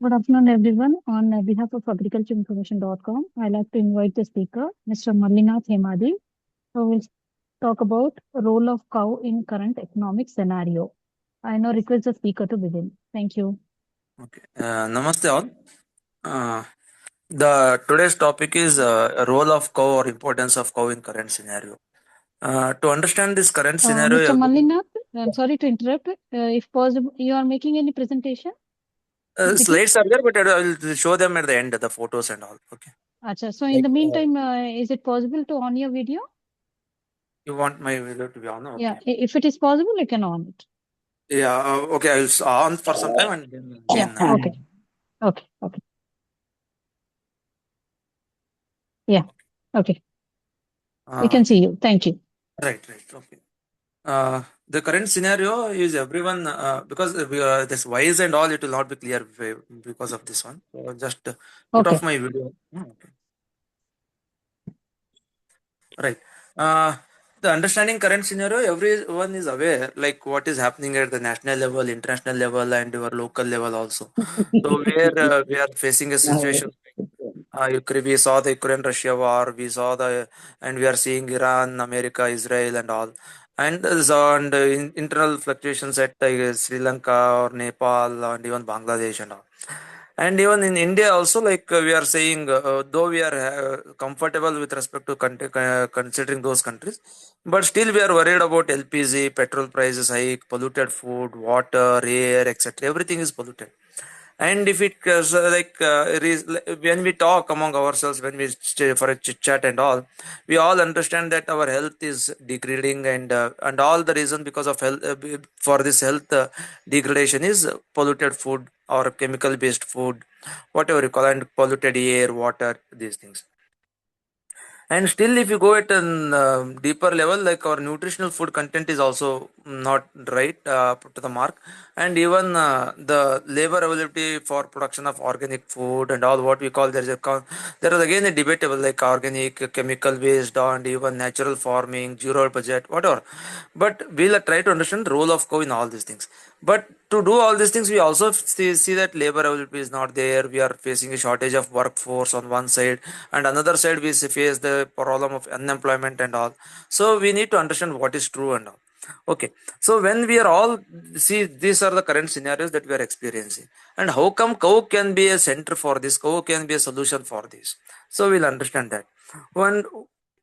Good afternoon, everyone. On behalf of agricultureinformation.com, I'd like to invite the speaker, Mr. Mallinath Hemadi, who will talk about role of cow in current economic scenario. I now request the speaker to begin. Thank you. Okay. Namaste all. The today's topic is role of cow or importance of cow in current scenario. To understand this current scenario, Mr. Mallinath, I'm sorry to interrupt. If possible, you are making any presentation? slides are there, but I will show them at the end, the photos and all. Okay. Achha. So in the meantime, is it possible to on your video? You want my video to be on? Okay. Yeah, if it is possible, you can on it. Yeah. Okay. I will on for some time and then again. Yeah. Okay. Okay. Yeah. Okay. We can see you. Thank you. Right. Okay. The current scenario is everyone because this wise and all, it will not be clear because of this one. So just put off my video. Okay. Right. The understanding current scenario, everyone is aware like what is happening at the national level, international level, and your local level also. So where we are facing a situation. We saw the Ukraine-Russia war. We saw and we are seeing Iran, America, Israel, and all, and internal fluctuations at Sri Lanka or Nepal and even Bangladesh and all. And even in India also, like we are saying, though we are comfortable with respect to considering those countries, but still we are worried about LPG, petrol prices hike, polluted food, water, air, etc. Everything is polluted. And if it when we talk among ourselves, when we stay for a chit chat and all, we all understand that our health is degrading, and all the reason because of health for this health degradation is polluted food or chemical based food, whatever you call, and polluted air, water, these things. And still, if you go at a deeper level, like our nutritional food content is also not right up to the mark, and even the labor availability for production of organic food and all what we call there is again a debatable like organic, chemical based, and even natural farming, zero budget, whatever. But we'll try to understand the role of cow in all these things. But to do all these things, we also see that labor availability is not there. We are facing a shortage of workforce on one side, and another side we face the problem of unemployment and all. So we need to understand what is true and all. Okay, so when we are all see, these are the current scenarios that we are experiencing, and how come cow can be a center for this, cow can be a solution for this. So we'll understand that. When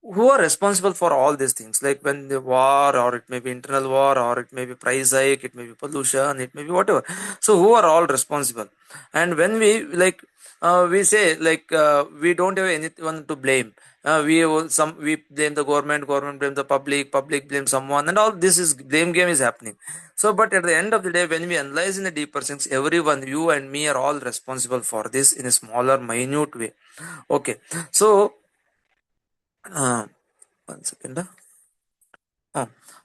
who are responsible for all these things, like when the war, or it may be internal war, or it may be price hike, it may be pollution, it may be whatever. So who are all responsible? And when we say like we don't have anyone to blame, we blame the government blame the public blame someone, and all this is blame game is happening. So but at the end of the day, when we analyze in a deeper sense, everyone, you and me, are all responsible for this in a smaller minute way. Okay, so one second.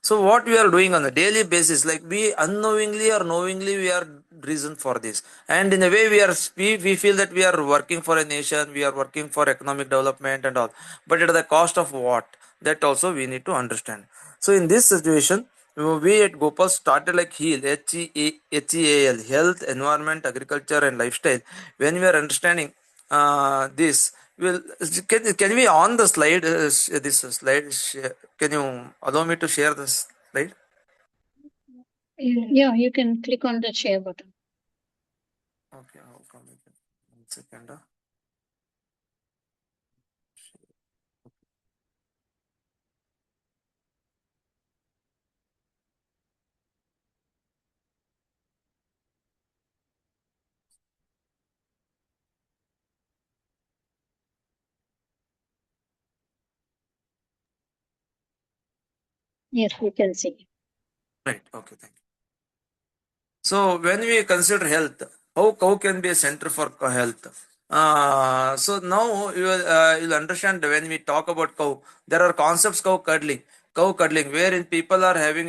So what we are doing on a daily basis, like we unknowingly or knowingly, we are reason for this. And in a way, we feel that we are working for a nation, we are working for economic development and all. But at the cost of what? That also we need to understand. So in this situation, we at Gopal started like HEAL, HEAL, health, environment, agriculture, and lifestyle. When we are understanding this, well, can we on the slide this slide? Can you allow me to share this slide? Yeah, you can click on the share button. Okay, I'll come again. 1 second. Yes, we can see. Right. Okay. Thank you. So when we consider health, how cow can be a center for health? So now you'll understand when we talk about cow, there are concepts cow cuddling, wherein people are having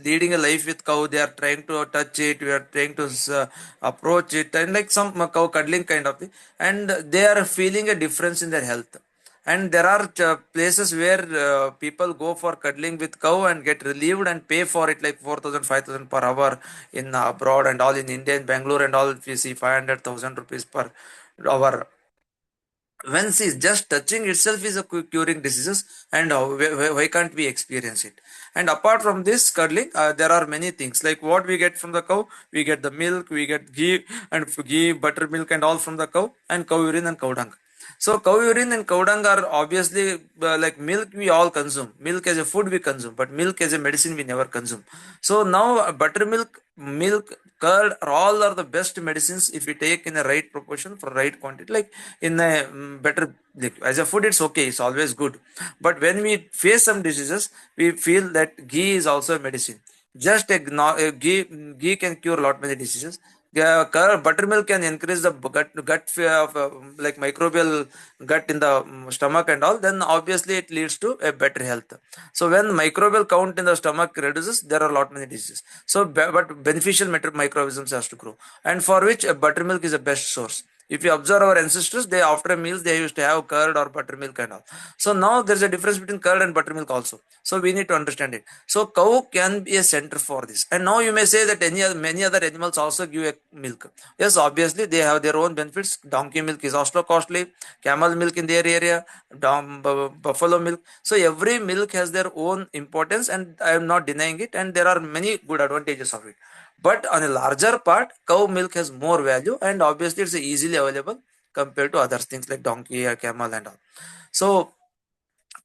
leading a life with cow. They are trying to touch it, we are trying to approach it, and like some cow cuddling kind of thing, and they are feeling a difference in their health. And there are places where people go for cuddling with cow and get relieved and pay for it like 4,000, 5,000 per hour in abroad and all. In India, in Bangalore and all, we see 500,000 rupees per hour. When see just touching itself is a curing diseases, and why can't we experience it? And apart from this cuddling, there are many things like what we get from the cow. We get the milk, we get ghee, and ghee, buttermilk, and all from the cow, and cow urine and cow dung. So cow urine and cow dung are obviously like milk we all consume. Milk as a food we consume, but milk as a medicine we never consume. So now buttermilk, milk, curd are the best medicines if we take in the right proportion for right quantity. Like in a better, like as a food it's okay, it's always good. But when we face some diseases, we feel that ghee is also a medicine. Just a ghee can cure a lot many diseases. Yeah, buttermilk can increase the gut of like microbial gut in the stomach and all. Then obviously it leads to a better health. So when microbial count in the stomach reduces, there are a lot many diseases. So but beneficial microorganisms has to grow, and for which buttermilk is the best source. If you observe our ancestors, they after meals they used to have curd or buttermilk and all. So now there is a difference between curd and buttermilk also. So we need to understand it. So cow can be a center for this. And now you may say that many other animals also give a milk. Yes, obviously they have their own benefits. Donkey milk is also costly. Camel milk in their area, buffalo milk. So every milk has their own importance, and I am not denying it. And there are many good advantages of it. But on a larger part, cow milk has more value, and obviously it's easily available compared to other things like donkey or camel and all. So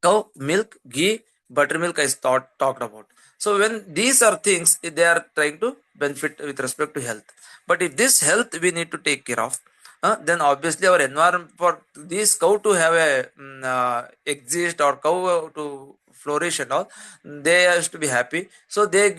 cow milk, ghee, buttermilk is talked about. So when these are things, they are trying to benefit with respect to health. But if this health we need to take care of, then obviously our environment for these cow to have a exist, or cow to flourish and all, they has to be happy. So they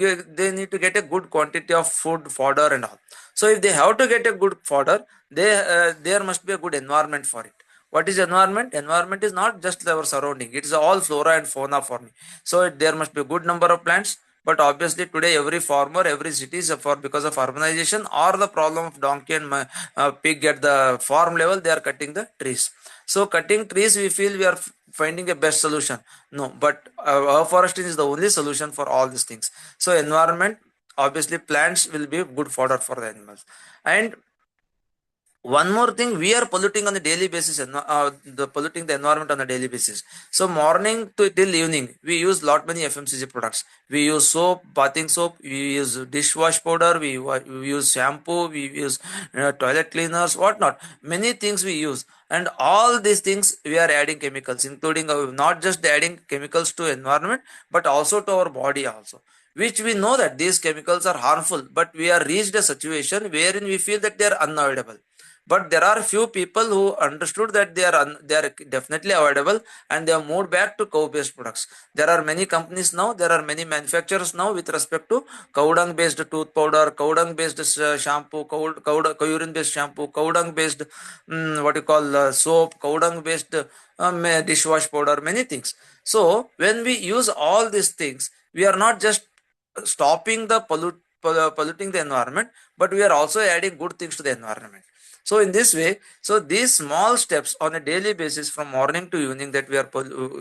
need to get a good quantity of food, fodder and all. So if they have to get a good fodder, there must be a good environment for it. What is environment? Environment is not just our surrounding, it is all flora and fauna for me. So there must be a good number of plants. But obviously today every farmer, every city is for because of urbanization or the problem of donkey and pig at the farm level, they are cutting the trees. So cutting trees, we feel we are finding a best solution. No, but afforestation is the only solution for all these things. So environment, obviously plants will be good fodder for the animals. And one more thing, we are polluting on a daily basis, the polluting the environment on a daily basis. So morning to till evening we use lot many FMCG products. We use soap, bathing soap, we use dishwash powder, we use shampoo, we use toilet cleaners, whatnot, many things we use. And all these things we are adding chemicals, including not just adding chemicals to environment, but also to our body also, which we know that these chemicals are harmful, but we are reached a situation wherein we feel that they are unavoidable. But there are few people who understood that they are definitely avoidable, and they have moved back to cow based products. There are many companies now, there are many manufacturers now with respect to cow dung based tooth powder, cow dung based shampoo, cow urine based shampoo, cow dung based what you call soap, cow dung based dishwash powder, many things. So when we use all these things, we are not just stopping the polluting the environment, but we are also adding good things to the environment. So in this way, so these small steps on a daily basis from morning to evening that we are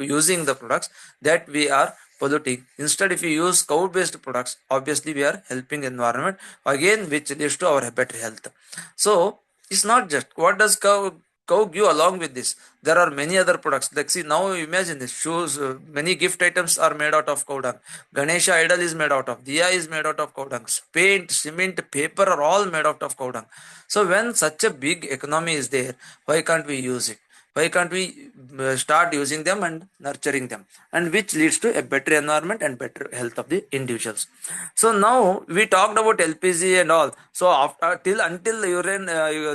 using the products that we are polluting. Instead, if we use cow based products, obviously we are helping the environment again, which leads to our better health. So it's not just what does cow give along with this. There are many other products. Like see now, imagine this shoes. Many gift items are made out of cow dung. Ganesha idol is made out of. Diya is made out of cow dung. Paint, cement, paper are all made out of cow dung. So when such a big economy is there, why can't we use it? Why can't we start using them and nurturing them, and which leads to a better environment and better health of the individuals. So now we talked about LPG and all. So after till until Iran,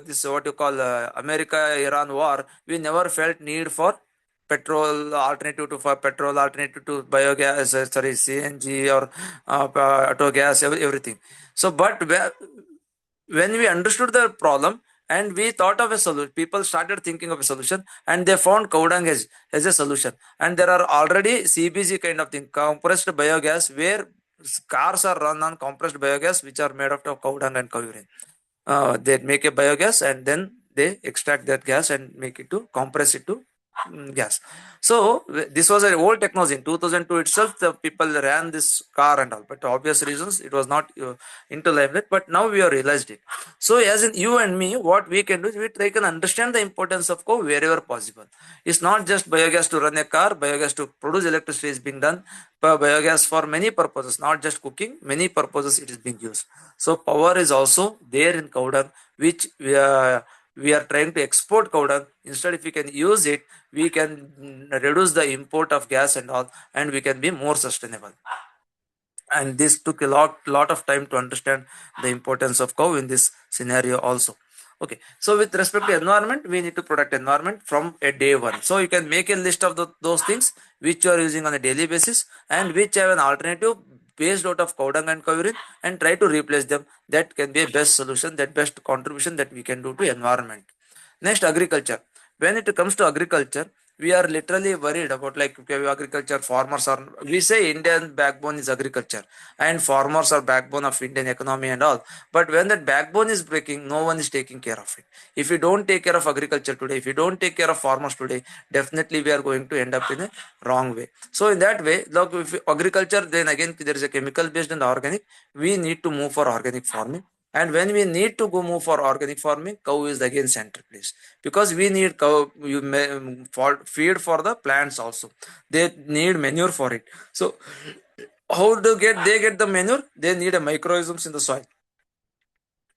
this what you call America Iran war, we never felt need for petrol alternative to for petrol alternative to biogas, sorry, CNG or auto gas, everything. So but when we understood the problem and we thought of a solution, people started thinking of a solution, and they found cow dung as a solution. And there are already CBG kind of thing, compressed biogas, where cars are run on compressed biogas, which are made out of cow dung and cow urine. They make a biogas and then they extract that gas and make it to compress it to gas. So this was an old technology. In 2002 itself, the people ran this car and all, but obvious reasons it was not into limelight. But now we have realized it. So as in you and me, what we can do is we try can understand the importance of coal wherever possible. It's not just biogas to run a car. Biogas to produce electricity is being done. Biogas for many purposes, not just cooking. Many purposes it is being used. So power is also there in cow dung, which we are trying to export cow dung. Instead, if we can use it, we can reduce the import of gas and all, and we can be more sustainable. And this took a lot of time to understand the importance of cow in this scenario also. Okay, so with respect to environment, we need to protect environment from a day one. So you can make a list of those things which you are using on a daily basis and which have an alternative based out of cow dung and cow urine, and try to replace them. That can be a best solution, that best contribution that we can do to environment. Next, agriculture. When it comes to agriculture, we are literally worried about, like, okay, agriculture, farmers are, we say Indian backbone is agriculture and farmers are backbone of Indian economy and all. But when that backbone is breaking, no one is taking care of it. If we don't take care of agriculture today, if we don't take care of farmers today, definitely we are going to end up in a wrong way. So in that way, look, if agriculture, then again there is a chemical based and organic, we need to move for organic farming. And when we need to go move for organic farming, cow is again center place, because we need cow, you may, for feed for the plants also. They need manure for it. So how do they get the manure? They need a microorganisms in the soil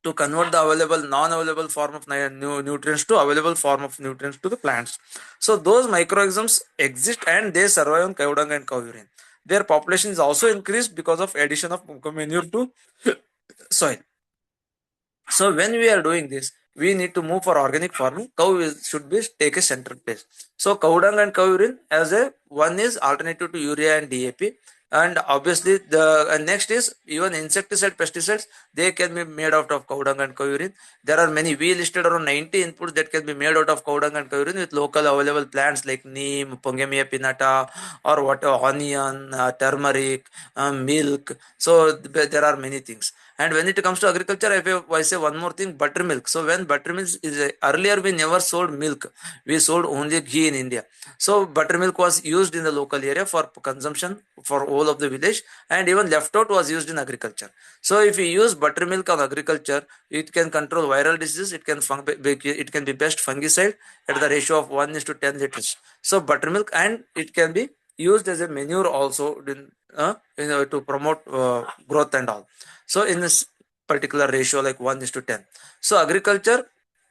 to convert the available non-available form of nutrients to available form of nutrients to the plants. So those microorganisms exist and they survive on cow dung and cow urine. Their population is also increased because of addition of manure to soil. So when we are doing this, we need to move for organic farming. Cow should be take a central place. So cow dung and cow urine as a one is alternative to urea and DAP. And obviously the next is even insecticide, pesticides, they can be made out of cow dung and cow urine. There are many, we listed around 90 inputs that can be made out of cow dung and cow urine with local available plants like neem, Pongemia pinnata, or what, onion, turmeric, milk. So there are many things. And when it comes to agriculture, I say one more thing, buttermilk. So when buttermilk is earlier, we never sold milk, we sold only ghee in India. So buttermilk was used in the local area for consumption for all of the village, and even left out was used in agriculture. So if we use buttermilk on agriculture, it can control viral diseases. It can be best fungicide at the ratio of 1:10 liters. So buttermilk, and it can be used as a manure also to promote growth and all. So in this particular ratio, like 1:10. So agriculture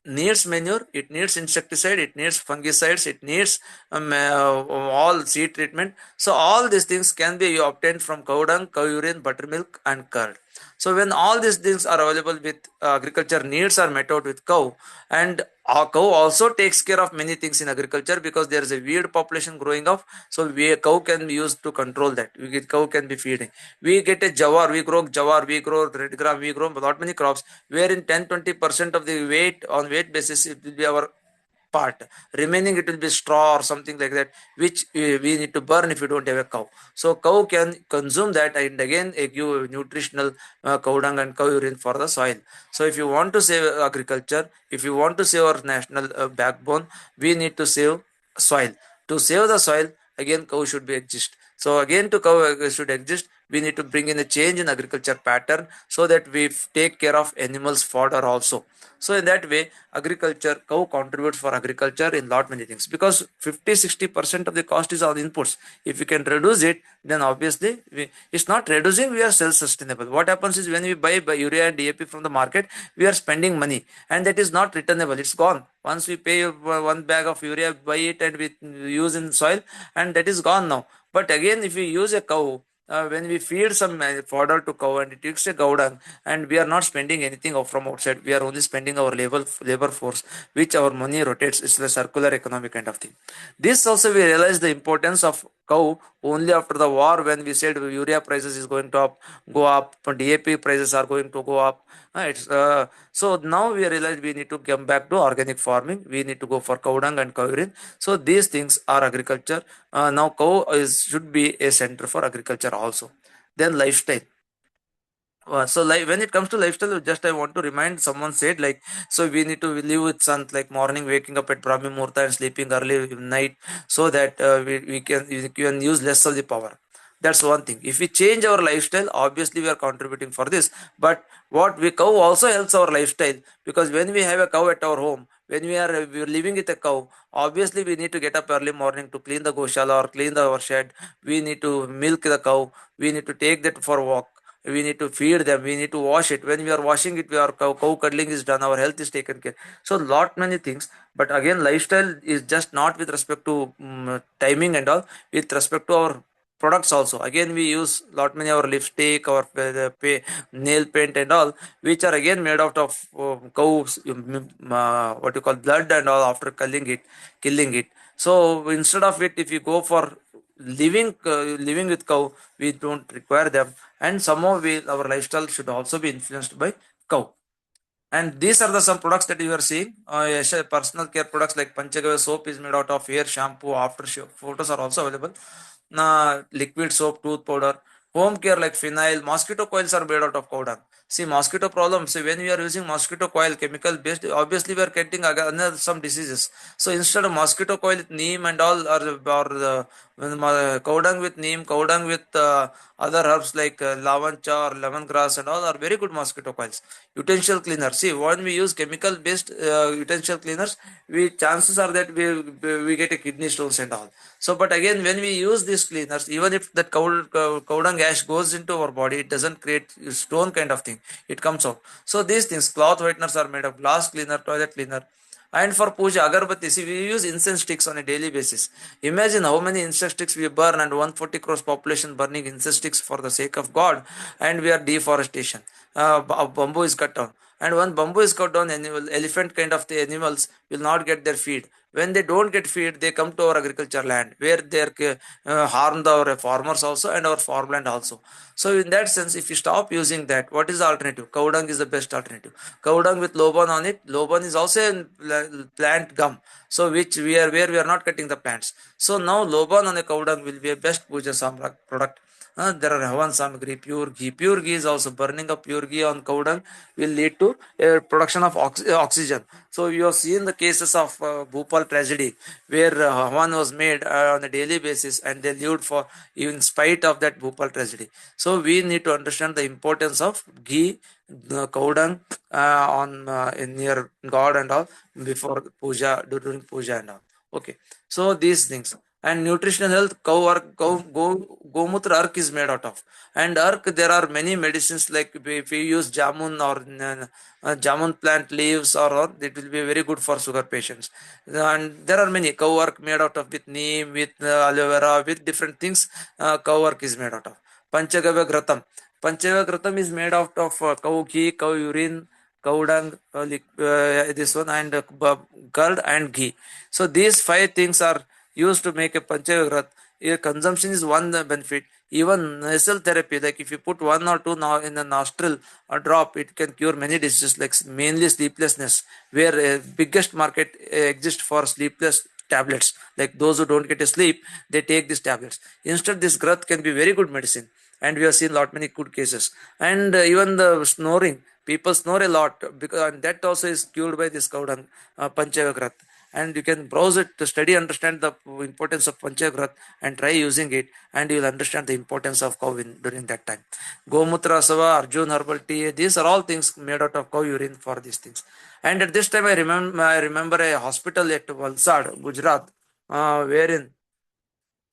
needs manure, it needs insecticide, it needs fungicides, it needs all seed treatment. So all these things can be obtained from cow dung, cow urine, buttermilk, and curd. So when all these things are available with agriculture needs are met out with cow, and our cow also takes care of many things in agriculture, because there is a weed population growing up. So cow can be used to control that. Cow can be feeding. We get a jawar, we grow red gram, we grow lot many crops, where in 10-20% of the weight basis it will be our part, remaining it will be straw or something like that, which we need to burn if you don't have a cow. So cow can consume that, and again give nutritional cow dung and cow urine for the soil. So if you want to save agriculture, if you want to save our national backbone, we need to save soil. To save the soil, again cow should be exist. So again, to cow should exist, we need to bring in a change in agriculture pattern, so that we take care of animals fodder also. So in that way, agriculture, cow contributes for agriculture in lot many things, because 50-60% of the cost is on inputs. If we can reduce it, then obviously it's not reducing, we are self-sustainable. What happens is, when we buy urea and DAP from the market, we are spending money, and that is not returnable, it's gone. Once we pay one bag of urea, buy it and we use in soil, and that is gone now. But again, if we use a cow, when we feed some fodder to cow and it takes a cow dung, and we are not spending anything from outside, we are only spending our labor force, which our money rotates. It's a circular economy kind of thing. This also we realize the importance of cow only after the war, when we said urea prices is going to go up, DAP prices are going to go up. So now we realize we need to come back to organic farming. We need to go for cow dung and cow urine. So these things are agriculture. Now cow should be a center for agriculture also. Then lifestyle. So like when it comes to lifestyle, just I want to remind someone said like, so we need to live with sun, like morning waking up at Brahmi Muhurta and sleeping early in night, so that we can use less of the power. That's one thing. If we change our lifestyle, obviously we are contributing for this. But what we cow also helps our lifestyle, because when we have a cow at our home, when we are living with a cow, obviously we need to get up early morning to clean the goshala or clean our shed. We need to milk the cow. We need to take that for a walk. We need to feed them. We need to wash it. When we are washing it, our cow cuddling is done. Our health is taken care. So lot many things. But again, lifestyle is just not with respect to timing and all. With respect to our products also, again we use lot many our lipstick, our nail paint and all, which are again made out of cows, what you call blood and all, after killing it. So instead of it, if you go for living with cow, we don't require them. And somehow our lifestyle should also be influenced by cow. And these are the some products that you are seeing. Yes, personal care products like Panchagava soap is made out of hair shampoo. Aftershave photos are also available. Liquid soap, tooth powder. Home care like phenyl. Mosquito coils are made out of cow dung. See, mosquito problem. See, when we are using mosquito coil, chemical based, obviously we are getting another some diseases. So instead of mosquito coil with neem and all, or cow dung with neem, cow dung with other herbs like lavancha or lemongrass and all are very good mosquito coils. Utensil cleaner. See, when we use chemical based utensil cleaners, we chances are that we get a kidney stones and all. So, but again, when we use these cleaners, even if that cow dung ash goes into our body, it doesn't create stone kind of thing. It comes out. So these things, cloth whiteners are made of glass cleaner, toilet cleaner. And for puja, agarbatti, see, we use incense sticks on a daily basis. Imagine how many incense sticks we burn, and 140 crores population burning incense sticks for the sake of God, and we are deforestation. Bamboo is cut down. And when bamboo is cut down, elephant kind of the animals will not get their feed. When they don't get feed, they come to our agriculture land where they harm our farmers also and our farmland also. So in that sense, if you stop using that, what is the alternative? Cow dung is the best alternative. Cow dung with loban on it. Loban is also a plant gum. So which we are where we are not cutting the plants. So now loban on a cow dung will be a best puja samrak product. There are Havan Samagri, pure ghee. Pure ghee is also burning of pure ghee on cow dung will lead to production of oxygen. So you have seen the cases of Bhopal tragedy where Havan was made on a daily basis and they lived for in spite of that Bhopal tragedy. So we need to understand the importance of ghee, cow dung on in near God and all before puja, during puja and all. Okay, so these things. And nutritional health, gomutra ark is made out of. And ark, there are many medicines like if we use jamun or jamun plant leaves, or it will be very good for sugar patients. And there are many cow ark made out of with neem, with aloe vera, with different things. Cow ark is made out of. Panchagavya gratam. Panchagavya gratam is made out of cow ghee, cow urine, cow dung, this one, and curd and ghee. So these five things are used to make a panchagrat. Consumption is one benefit. Even nasal therapy, like if you put one or two now in the nostril or drop, it can cure many diseases, like mainly sleeplessness, where biggest market exists for sleepless tablets. Like those who don't get a sleep, they take these tablets. Instead, this grath can be very good medicine, and we have seen lot many good cases. And even the snoring, people snore a lot, because and that also is cured by this cow dung, panchagrat. And you can browse it to study, understand the importance of panchagrat and try using it, and you will understand the importance of cow during that time. Gomutra sava, Arjun herbal tea, these are all things made out of cow urine for these things. And at this time, I remember a hospital at Valsad, Gujarat, wherein,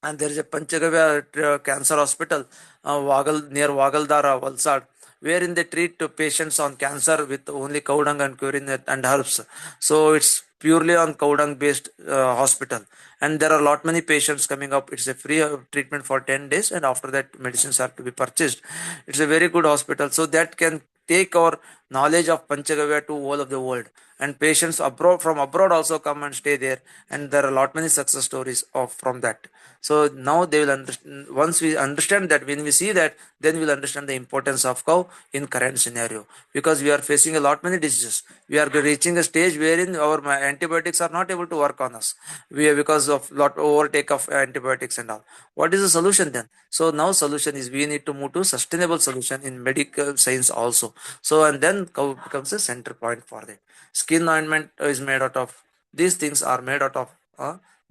and there is a Panchagavya Cancer Hospital, near Wagaldara, Valsad, wherein they treat patients on cancer with only cow dung and curing and herbs. So it's purely on cow dung based hospital, and there are a lot many patients coming up. It's a free treatment for 10 days, and after that medicines are to be purchased. It's a very good hospital, so that can take our knowledge of Panchagavya to all of the world. And patients abroad from abroad also come and stay there, and there are a lot many success stories of from that. So now they will understand. Once we understand that, when we see that, then we'll understand the importance of cow in current scenario, because we are facing a lot many diseases. We are reaching a stage wherein our antibiotics are not able to work on us. We are, because of lot overtake of antibiotics and all. What is the solution then? So now solution is we need to move to sustainable solution in medical science also. So and then cow becomes a center point for that. Skin ointment is made out of, these things are made out of.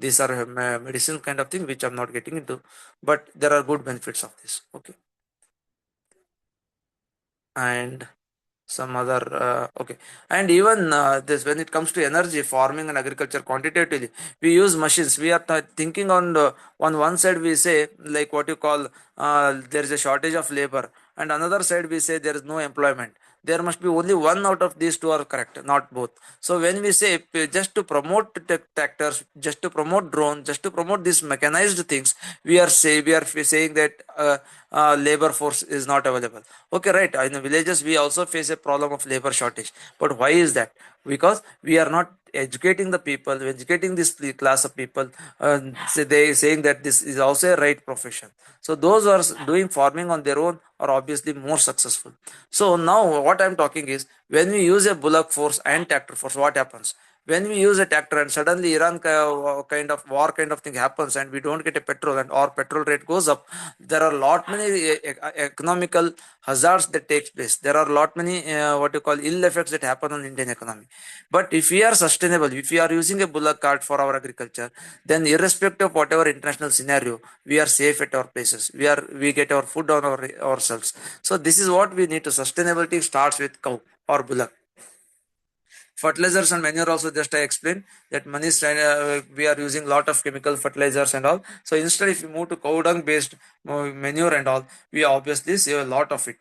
These are medicine kind of thing which I'm not getting into, but there are good benefits of this. Okay, and some other okay, and even this, when it comes to energy farming and agriculture quantitatively, we use machines. We are thinking on one side we say, like what you call, there is a shortage of labor, and another side we say there is no employment. There must be only one out of these two are correct, not both. So when we say just to promote tractors, just to promote drone, just to promote these mechanized things, we are saying that labor force is not available. Okay, right. In the villages we also face a problem of labor shortage. But why is that? Because we are not educating the people, educating this class of people. So they saying that this is also a right profession. So those who are doing farming on their own are obviously more successful. So now what I'm talking is, when we use a bullock force and tractor force, what happens? When we use a tractor and suddenly Iran kind of war kind of thing happens, and we don't get a petrol, and our petrol rate goes up, there are a lot many economical hazards that takes place. There are a lot many what you call ill effects that happen on Indian economy. But if we are sustainable, if we are using a bullock cart for our agriculture, then irrespective of whatever international scenario, we are safe at our places. We get our food on ourselves. So this is what we need to. Sustainability starts with cow or bullock. Fertilizers and manure also, just I explained that we are using lot of chemical fertilizers and all. So instead, if we move to cow dung based manure and all, we obviously save a lot of it.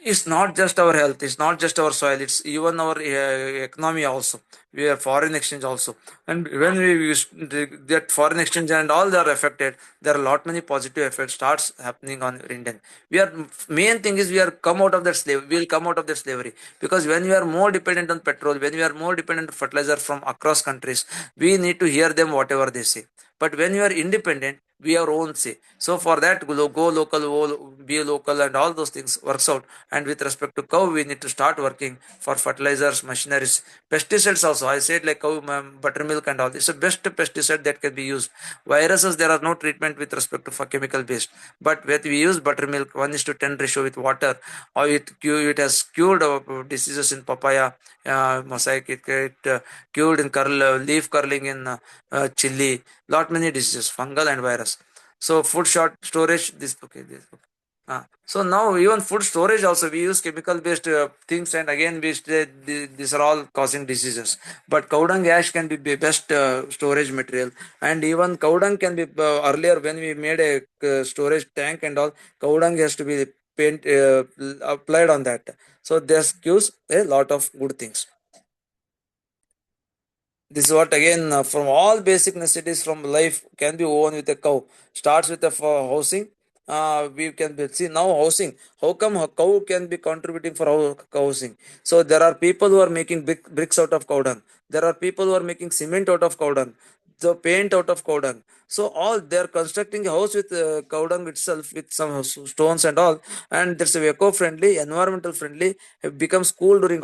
It's not just our health, it's not just our soil, it's even our economy also. We have foreign exchange also. And when we use that foreign exchange and all, they are affected, there are a lot many positive effects starts happening on Indian. We are, main thing is, we are come out of that slave, we will come out of that slavery. Because when we are more dependent on petrol, when we are more dependent on fertilizer from across countries, we need to hear them whatever they say. But when you are independent, we are own say. So for that, go local, be local, and all those things works out. And with respect to cow, we need to start working for fertilizers, machineries, pesticides also. I said like cow buttermilk and all. It's the best pesticide that can be used. Viruses, there are no treatment with respect to for chemical based. But when we use buttermilk, 1:10 ratio with water, or it has cured diseases in papaya, mosaic. It cured in leaf curling in chili, lot many diseases, fungal and virus. So food short storage, this okay, this okay. So now even food storage also we use chemical based things, and again we say these are all causing diseases. But cow dung ash can be best storage material, and even cow dung can be earlier when we made a storage tank and all, cow dung has to be paint applied on that. So this gives a lot of good things. This is what again from all basic necessities from life can be woven with a cow. Starts with the housing. We can see now housing. How come a cow can be contributing for housing? So there are people who are making bricks out of cow dung. There are people who are making cement out of cow dung. The paint out of cow dung. So all they are constructing a house with cow dung itself with some stones and all, and that's eco-friendly, environmental friendly. It becomes cool during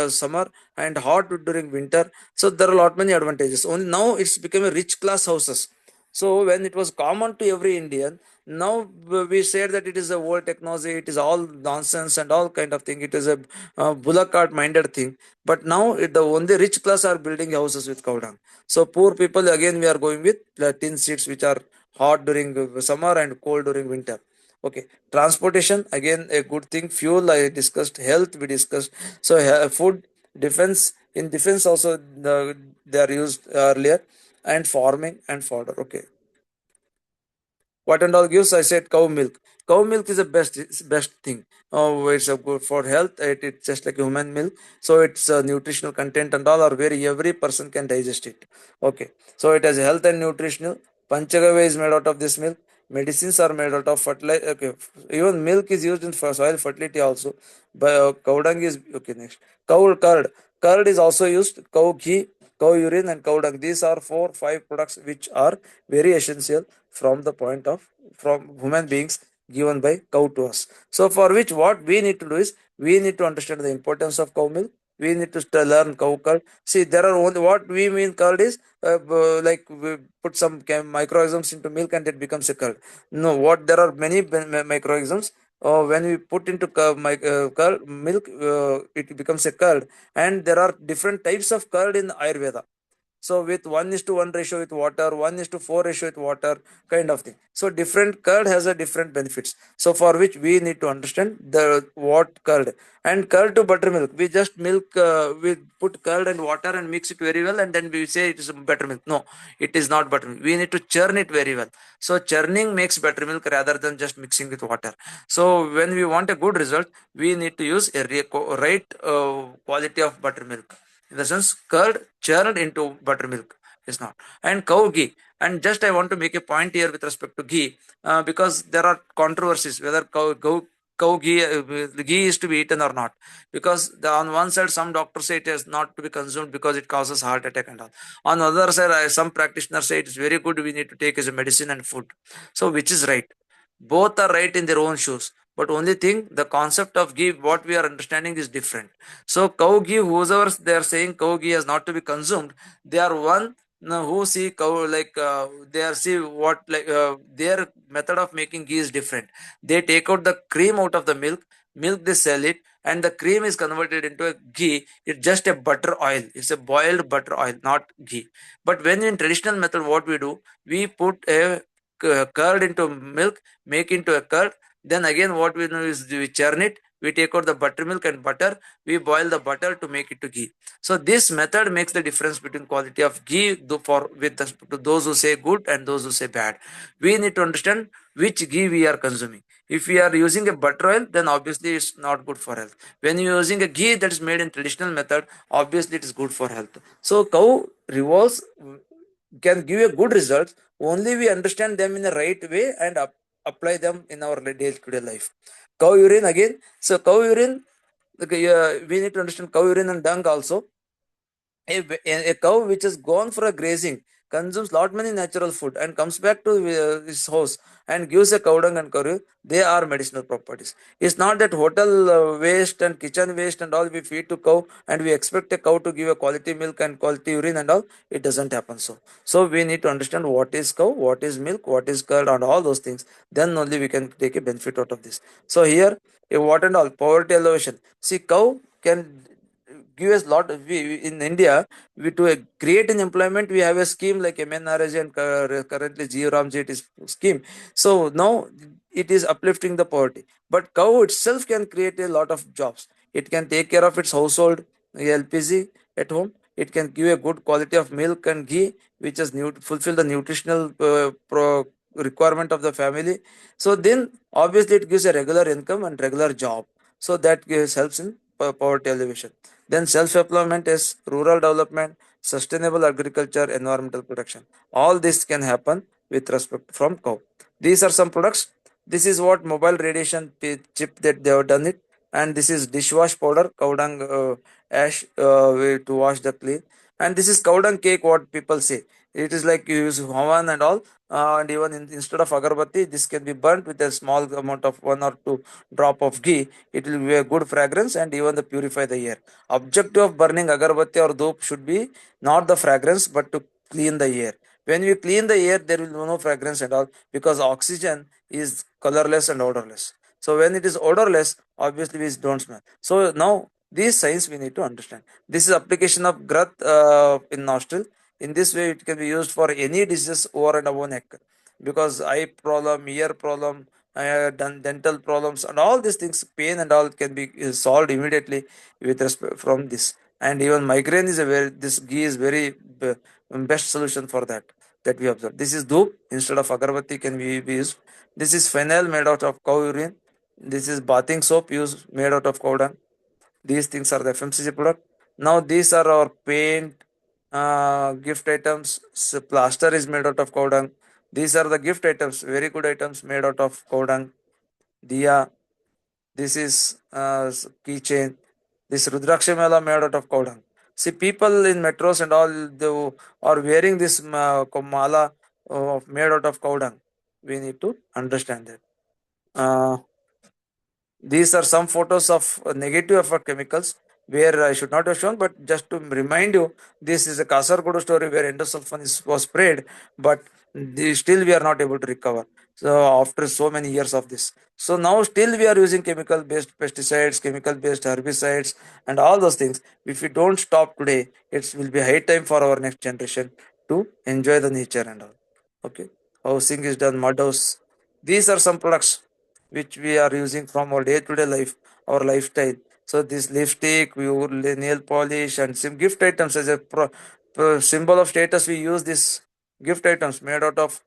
summer and hot during winter. So there are a lot many advantages. Only now it's become a rich class houses. So when it was common to every Indian, now we said that it is a old technology, it is all nonsense and all kind of thing. It is a bullock cart minded thing. But now the only rich class are building houses with cow dung. So poor people again we are going with the tin seats which are hot during summer and cold during winter. Okay, transportation again a good thing. Fuel I discussed, health we discussed. So food, defense, in defense also they are used earlier, and farming and fodder. Okay, what and all gives, I said cow milk. Cow milk is the best thing. Oh, it's a good for health. It's just like human milk. So its nutritional content and all are very, every person can digest it. Okay, so it has health and nutritional. Panchagavya is made out of this milk. medicines are made out of fertilizer. Okay, even milk is used in for soil fertility also. But cow dung is okay. Next, cow curd. Curd is also used. Cow ghee, cow urine, and cow dung. These are 4 5 products which are very essential from the point of from human beings given by cow to us. So for which what we need to do is we need to understand the importance of cow milk. We need to learn cow curd. See, there are only what we mean curd is like we put some microorganisms into milk and it becomes a curd. No, what there are many microorganisms. When we put into curd milk, it becomes a curd, and there are different types of curd in Ayurveda. So with 1:1 ratio with water, 1:4 ratio with water, kind of thing. So different curd has a different benefits. So for which we need to understand the what curd and curd to buttermilk. We just milk, we put curd and water and mix it very well, and then we say it is buttermilk. No, it is not buttermilk. We need to churn it very well. So churning makes buttermilk rather than just mixing with water. So when we want a good result, we need to use a right quality of buttermilk. In the sense, curd churned into buttermilk is not. And cow ghee. And just I want to make a point here with respect to ghee, because there are controversies whether cow ghee is to be eaten or not. Because on one side, some doctors say it is not to be consumed because it causes heart attack and all. On the other side, some practitioners say it is very good. We need to take as a medicine and food. So which is right? Both are right in their own shoes. But only thing, the concept of ghee, what we are understanding is different. So cow ghee, whoever they are saying cow ghee is not to be consumed, they are one who see cow like they are see what like their method of making ghee is different. They take out the cream out of the milk they sell it, and the cream is converted into a ghee. It's just a butter oil. It's a boiled butter oil, not ghee. But when in traditional method, what we do, we put a curd into milk, make into a curd. Then again, what we do is we churn it. We take out the buttermilk and butter. We boil the butter to make it to ghee. So this method makes the difference between quality of ghee for with to those who say good and those who say bad. We need to understand which ghee we are consuming. If we are using a butter oil, then obviously it's not good for health. When you are using a ghee that is made in traditional method, obviously it is good for health. So cow revolves can give a good result only we understand them in the right way and apply them in our day-to-day life. Cow urine again. So cow urine, okay, we need to understand cow urine and dung also. A cow which has gone for a grazing consumes lot many natural food and comes back to his house and gives a cow dung and curry. They are medicinal properties. It's not that hotel waste and kitchen waste and all we feed to cow and we expect a cow to give a quality milk and quality urine and all. It doesn't happen so. So we need to understand what is cow, what is milk, what is curd, and all those things. Then only we can take a benefit out of this. So here, what and all poverty elevation. See, cow can give us lot of, in India, we to create an employment, we have a scheme like MNRG and currently Geo Ramjet is scheme. So now it is uplifting the poverty, but cow itself can create a lot of jobs. It can take care of its household LPG at home. It can give a good quality of milk and ghee which is fulfill the nutritional requirement of the family. So then obviously it gives a regular income and regular job. So that helps in poverty elevation. Then self-employment is rural development, sustainable agriculture, environmental protection. All this can happen with respect from cow. These are some products. This is what mobile radiation chip that they have done it, and this is dishwash powder, cow dung ash to wash the clean, and this is cow dung cake. What people say, it is like you use havan and all, and even instead of agarbatti, this can be burnt with a small amount of 1 or 2 drop of ghee. It will be a good fragrance and even the purify the air. Objective of burning agarbatti or doop should be not the fragrance but to clean the air. When we clean the air, there will be no fragrance at all because oxygen is colorless and odorless. So when it is odorless, obviously we don't smell. So now these signs we need to understand. This is application of grath in nostril. In this way, it can be used for any disease over and above neck, because eye problem, ear problem, dental problems, and all these things, pain and all can be solved immediately with respect from this. And even migraine is a very, this ghee is very best solution for that, that we observe. This is dhoop instead of agarbatti can be used. This is phenyl made out of cow urine. This is bathing soap used made out of cow dung. These things are the FMCG product. Now these are our paint, gift items. So plaster is made out of cow dung. These are the gift items, very good items made out of cow dung. Diya, this is keychain. This Rudraksha Mela made out of cow dung. See, people in metros and all they are wearing this mala made out of cow dung. We need to understand that. Uh, these are some photos of negative effect chemicals where I should not have shown, but just to remind you, this is a Kasargodu story where endosulfan was sprayed, but still we are not able to recover. So after so many years of this, so now still we are using chemical-based pesticides, chemical-based herbicides, and all those things. If we don't stop today, it will be high time for our next generation to enjoy the nature and all. Okay, housing is done, mud house. These are some products which we are using from our day-to-day life, our lifestyle. So this lipstick, we would nail polish, and some gift items as a symbol of status. We use this gift items made out of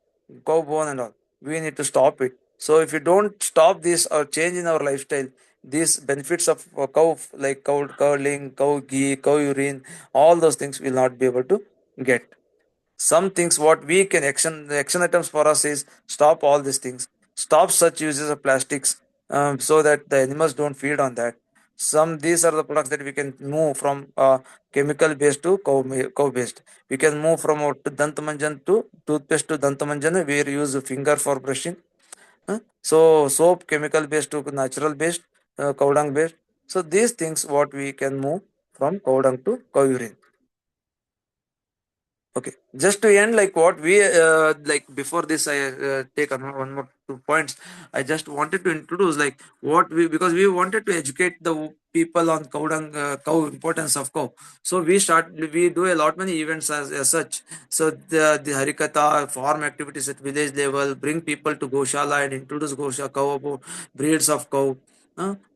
cow bone and all. We need to stop it. So if we don't stop this or change in our lifestyle, these benefits of cow like cow curling, cow ghee, cow urine, all those things will not be able to get. Some things what we can action items for us is stop all these things, stop such uses of plastics, so that the animals don't feed on that. Some these are the products that we can move from chemical based to cow based. We can move from dantamanjan to toothpaste to dantamanjan. We use finger for brushing. So soap chemical based to natural based, cow dung based. So these things what we can move from cow dung to cow urine. Okay, just to end, like what we like before this, I take one more 2 points. I just wanted to introduce like what we, because we wanted to educate the people on cow importance of cow. So we do a lot many events as such. So the harikatha farm activities at village level bring people to Goshala and introduce cow about breeds of cow.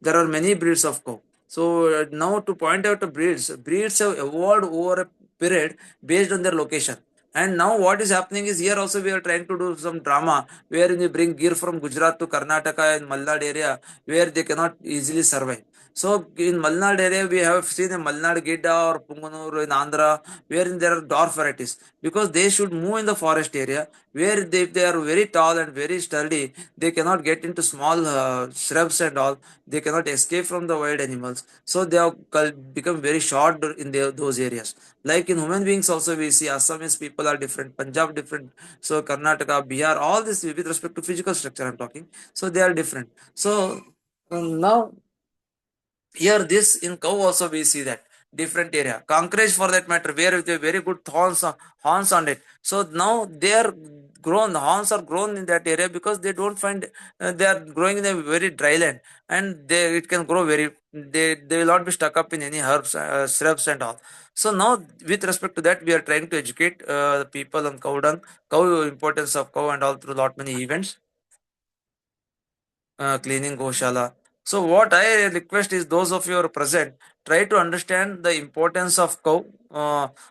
There are many breeds of cow. So now to point out the breeds have evolved over a period based on their location. And now what is happening is here also we are trying to do some drama where we bring gear from Gujarat to Karnataka and Malnad area where they cannot easily survive. So in Malnad area we have seen a Malnad Gidda or Punganur in Andhra wherein there are dwarf varieties because they should move in the forest area where if they are very tall and very sturdy, they cannot get into small shrubs and all. They cannot escape from the wild animals. So they have become very short in those areas. Like in human beings also we see Assamese people are different, Punjab different, so Karnataka, Bihar, all this with respect to physical structure I'm talking. So they are different. So now here, this in cow also we see that different area. Concourage for that matter, where with a very good horns on it. So now they are grown, the horns are grown in that area because they don't find they are growing in a very dry land, and it can grow very. They will not be stuck up in any herbs, shrubs and all. So now, with respect to that, we are trying to educate the people on cow dung, cow importance of cow, and all through lot many events, cleaning Goshala. So what I request is those of you who are present, try to understand the importance of cow.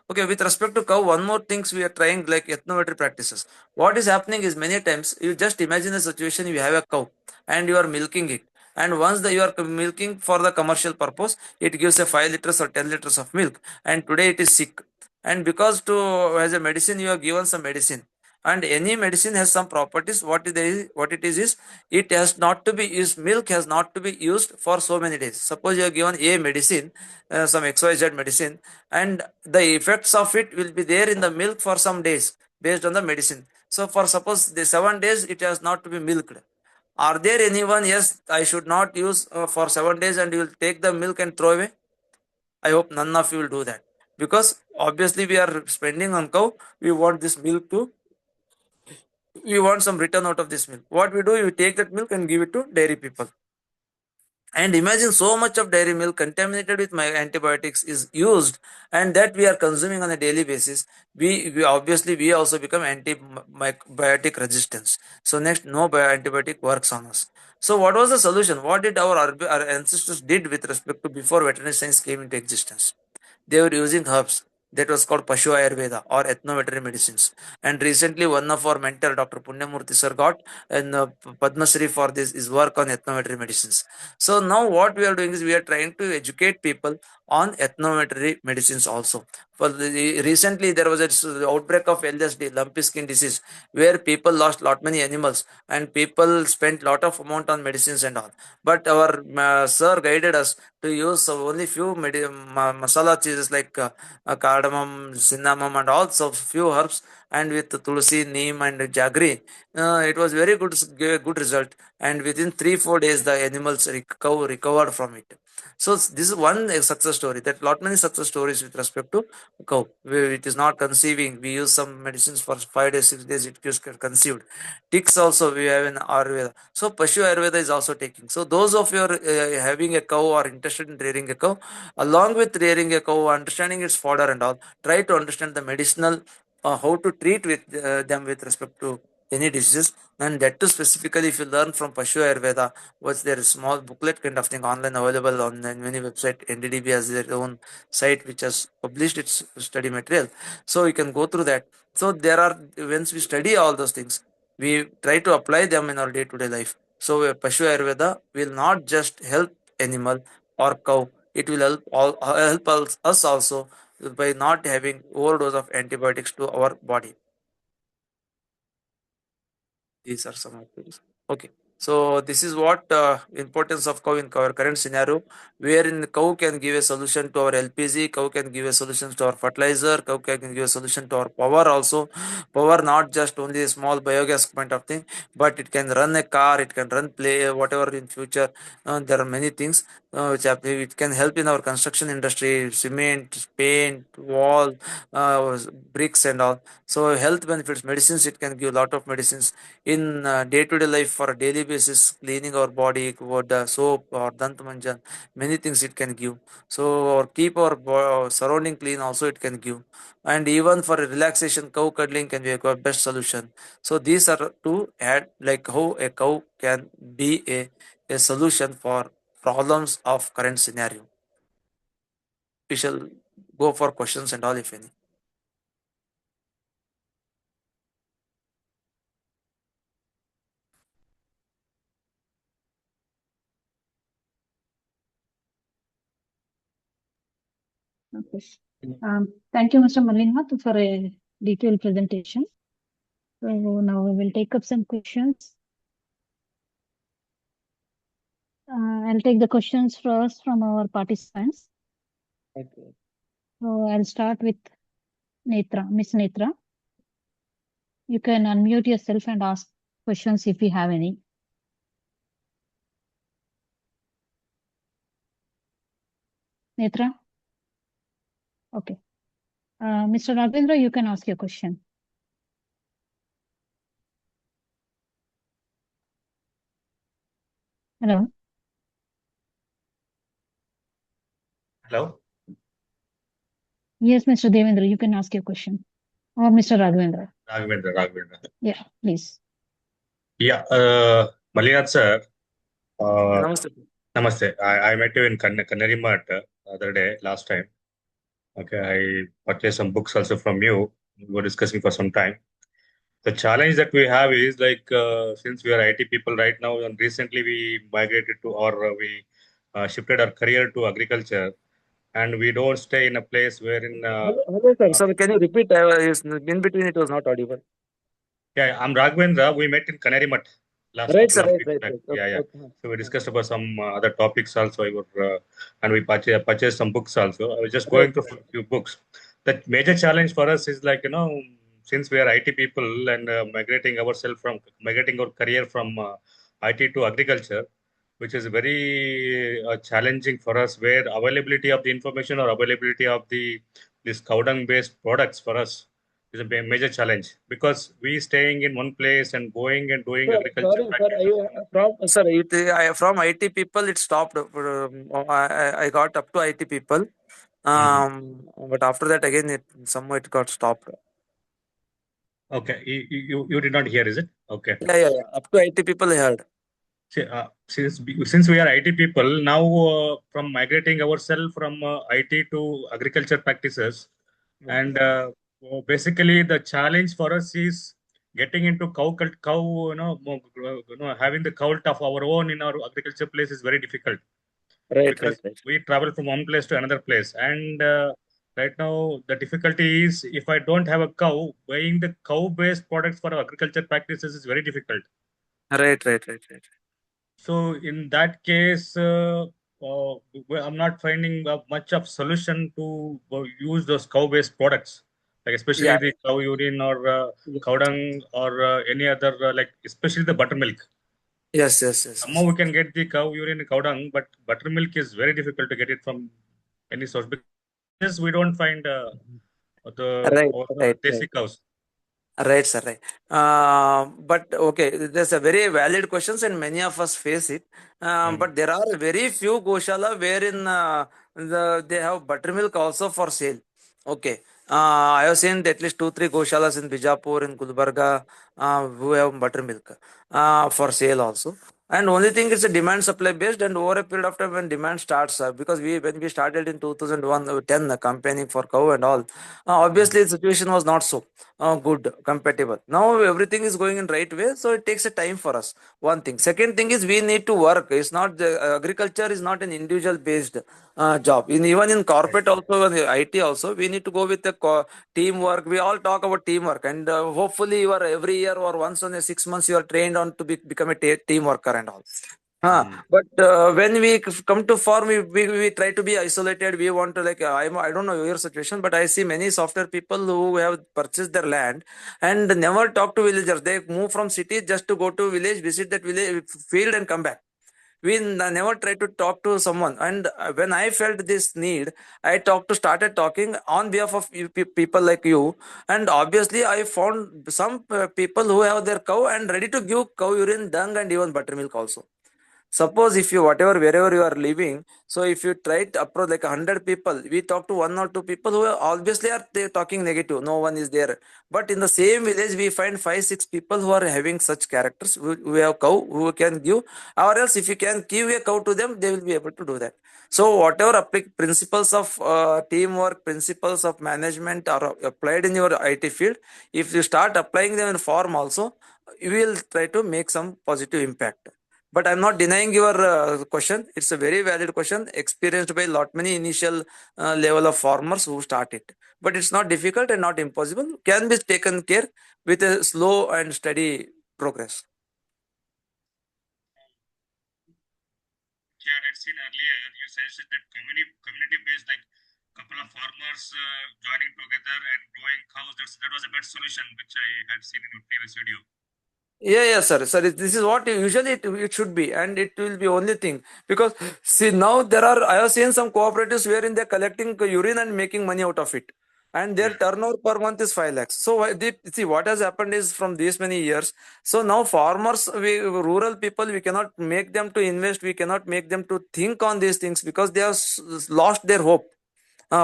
Okay, with respect to cow, one more things we are trying like ethnometry practices. What is happening is many times you just imagine a situation you have a cow and you are milking it. And once you are milking for the commercial purpose, it gives a 5 liters or 10 liters of milk. And today it is sick. And because to as a medicine, you are given some medicine, and any medicine has some properties. What it is it has not to be used, milk has not to be used for so many days. Suppose you are given a medicine, some xyz medicine, and the effects of it will be there in the milk for some days based on the medicine. So for suppose the 7 days it has not to be milked. Are there anyone, yes, I should not use for 7 days, and you will take the milk and throw away? I hope none of you will do that, because obviously we are spending on cow. We want some return out of this milk. What we do, we take that milk and give it to dairy people. And imagine so much of dairy milk contaminated with my antibiotics is used, and that we are consuming on a daily basis. We obviously we also become antibiotic resistance. So next, no antibiotic works on us. So what was the solution? What did our ancestors did with respect to before veterinary science came into existence? They were using herbs. That was called Pashu Ayurveda or ethnoveterinary medicines. And recently, one of our mentor, Dr. Punyamurthy sir, got an Padma Shri for this his work on ethnoveterinary medicines. So now, what we are doing is we are trying to educate people on ethnoveterinary medicines also. Recently, there was a outbreak of LSD, lumpy skin disease, where people lost lot many animals and people spent lot of amount on medicines and all. But our sir guided us to use only few masala cheeses like cardamom, cinnamon, and also few herbs, and with tulsi, neem, and jaggery. It was very good, gave a good result. And within 3 4 days, the animals recovered from it. So this is one success story. That lot many success stories with respect to cow. It is not conceiving. We use some medicines for 5 days, 6 days. It gets conceived. Ticks also we have in Ayurveda. So Pashu Ayurveda is also taking. So those of you are having a cow or interested in rearing a cow, along with rearing a cow, understanding its fodder and all, try to understand the medicinal how to treat with them with respect to any diseases, and that too specifically if you learn from Pashu Ayurveda, what's there is small booklet kind of thing online available on many website. NDDB has their own site which has published its study material, so you can go through that. So there are, once we study all those things, we try to apply them in our day-to-day life. So Pashu Ayurveda will not just help animal or cow, it will help us also by not having overdose of antibiotics to our body. These are some of things. Okay. So this is what importance of cow in our current scenario, wherein cow can give a solution to our LPG, cow can give a solution to our fertilizer, cow can give a solution to our power also. Power not just only a small biogas point of thing, but it can run a car, it can run play whatever in future. There are many things it can help in our construction industry, cement, paint, wall, bricks and all. So health benefits, medicines, it can give lot of medicines in day-to-day life for a daily basis, cleaning our body, what soap or dant manjan, many things it can give. So or keep our surrounding clean also it can give. And even for a relaxation, cow cuddling can be a best solution. So these are to add like how a cow can be a solution for problems of current scenario. We shall go for questions and all if any. Okay. Thank you, Mr. Mallinath, for a detailed presentation. So now we will take up some questions. I'll take the questions first from our participants. Okay. So I'll start with Netra, Miss Netra. You can unmute yourself and ask questions if you have any. Netra? Okay. Mr. Raghavendra, you can ask your question. Hello? Hello? Yes, Mr. Devendra, you can ask your question. Or Mr. Raghavendra. Raghavendra. Yeah, please. Yeah, Mallinath sir, Namaste. namaste. I met you in Kannari Mart other day, last time. Okay, I purchased some books also from you. We were discussing for some time. The challenge that we have is like since we are IT people right now, and recently we migrated to or we shifted our career to agriculture, and we don't stay in a place wherein. Hello, sir. Sir, can you repeat? In between, it was not audible. Yeah, I'm Raghavendra. We met in Canary Mutt last Right, couple sir. of Right, weeks right, back. right. Yeah, Okay, yeah. okay. So we discussed about some other topics also. And we purchased some books also. I was just Right, going through a few books. The major challenge for us is like, since we are IT people and migrating our career from IT to agriculture, which is very challenging for us, where availability of the information or availability of this cow dung based products for us is a major challenge because we staying in one place and going and doing sir. agriculture Sorry, sir. practices in From IT people, it stopped. I got up to IT people. Mhm. But after that, again, somewhat it got stopped. Okay, you did not hear, is it? Okay. Yeah, yeah, yeah. Up to IT people, I heard. Since we are IT people now, from migrating ourselves from IT to agriculture practices, and basically the challenge for us is getting into cow, having the cult of our own in our agriculture place is very difficult Right, right, because right. we travel from one place to another place, and Right now, the difficulty is if I don't have a cow, buying the cow-based products for agriculture practices is very difficult. Right, right, right, right. So in that case, I'm not finding much of solution to use those cow-based products, like especially Yeah. the cow urine or cow dung or any other, like especially the buttermilk. Yes, yes, yes, Somehow yes. we can get the cow urine and cow dung, but buttermilk is very difficult to get it from any source because we don't find the Right, or, right, right. desi cows. Right, sir. Right. But okay, there's a very valid questions, and many of us face it. Mm. But there are very few Goshala wherein they have buttermilk also for sale. Okay. I have seen at least two, three Goshalas in Bijapur, in Gulbarga, who have buttermilk for sale also. And only thing is a demand supply based, and over a period of time when demand starts, because when we started in 2001, 10 campaigning for cow and all, Mm. obviously the situation was not so good, compatible. Now everything is going in right way, so it takes a time for us. One thing. Second thing is we need to work. It's not the agriculture is not an individual based job. Even in Right. corporate also, in the IT also, we need to go with the teamwork. We all talk about teamwork, and hopefully you are every year or once in a 6 months you are trained on to become a team worker and all. Mm. But when we come to farm, we try to be isolated. We want to like I don't know your situation, but I see many software people who have purchased their land and never talk to villagers. They move from city just to go to village, visit that village field and come back. We never try to talk to someone. And when I felt this need, I started talking on behalf of people like you. And obviously, I found some people who have their cow and ready to give cow urine, dung, and even buttermilk also. Suppose if you whatever wherever you are living, so if you try to approach like 100 people, we talk to one or two people who obviously are they talking negative. No one is there. But in the same village, we find five, six people who are having such characters who have cow who can give, or else if you can give a cow to them, they will be able to do that. So whatever principles of teamwork, principles of management are applied in your IT field, if you start applying them in farm also, you will try to make some positive impact. But I'm not denying your question. It's a very valid question, experienced by lot many initial level of farmers who start it. But it's not difficult and not impossible. Can be taken care with a slow and steady progress. Yeah, I had seen earlier you suggested that community based, like couple of farmers joining together and growing cows. That was a better solution which I had seen in your previous video. Yeah, yeah, sir. Sir, this is what usually it should be, and it will be only thing because see now there are I have seen some cooperatives wherein they're collecting urine and making money out of it, and their Yeah. turnover per month is 5 lakhs. So see what has happened is from these many years. So now farmers, rural people, we cannot make them to invest. We cannot make them to think on these things because they have lost their hope.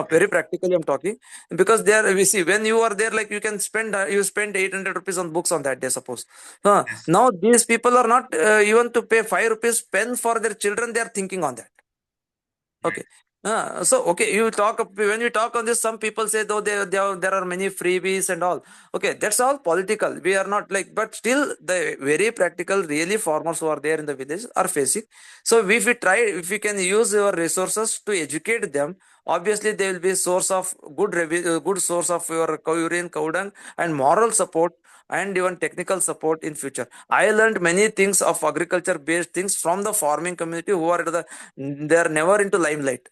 Very Yes. practically, I'm talking because there we see when you are there, like you spend 800 rupees on books on that day, suppose. Yes. Now these people are not even to pay 5 rupees pen for their children. They are thinking on that. Right. Okay. So okay, you talk when we talk on this, some people say though there are many freebies and all. Okay, that's all political. We are not like, but still the very practical, really farmers who are there in the village are facing. So if we can use our resources to educate them, obviously they will be source of good source of your cow urine, cow dung, and moral support and even technical support in future. I learned many things of agriculture based things from the farming community who are they are never into limelight.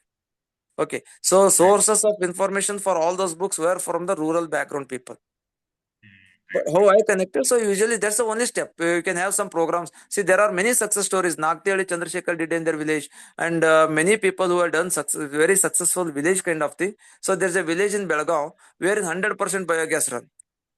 Okay, so Right. sources of information for all those books were from the rural background people. But Right. how I connected? So usually that's the only step. You can have some programs. See, there are many success stories. Nagtiali Chandrasekhar did in their village, and many people who have done very successful village kind of thing. So there's a village in Belgaum where 100% biogas run.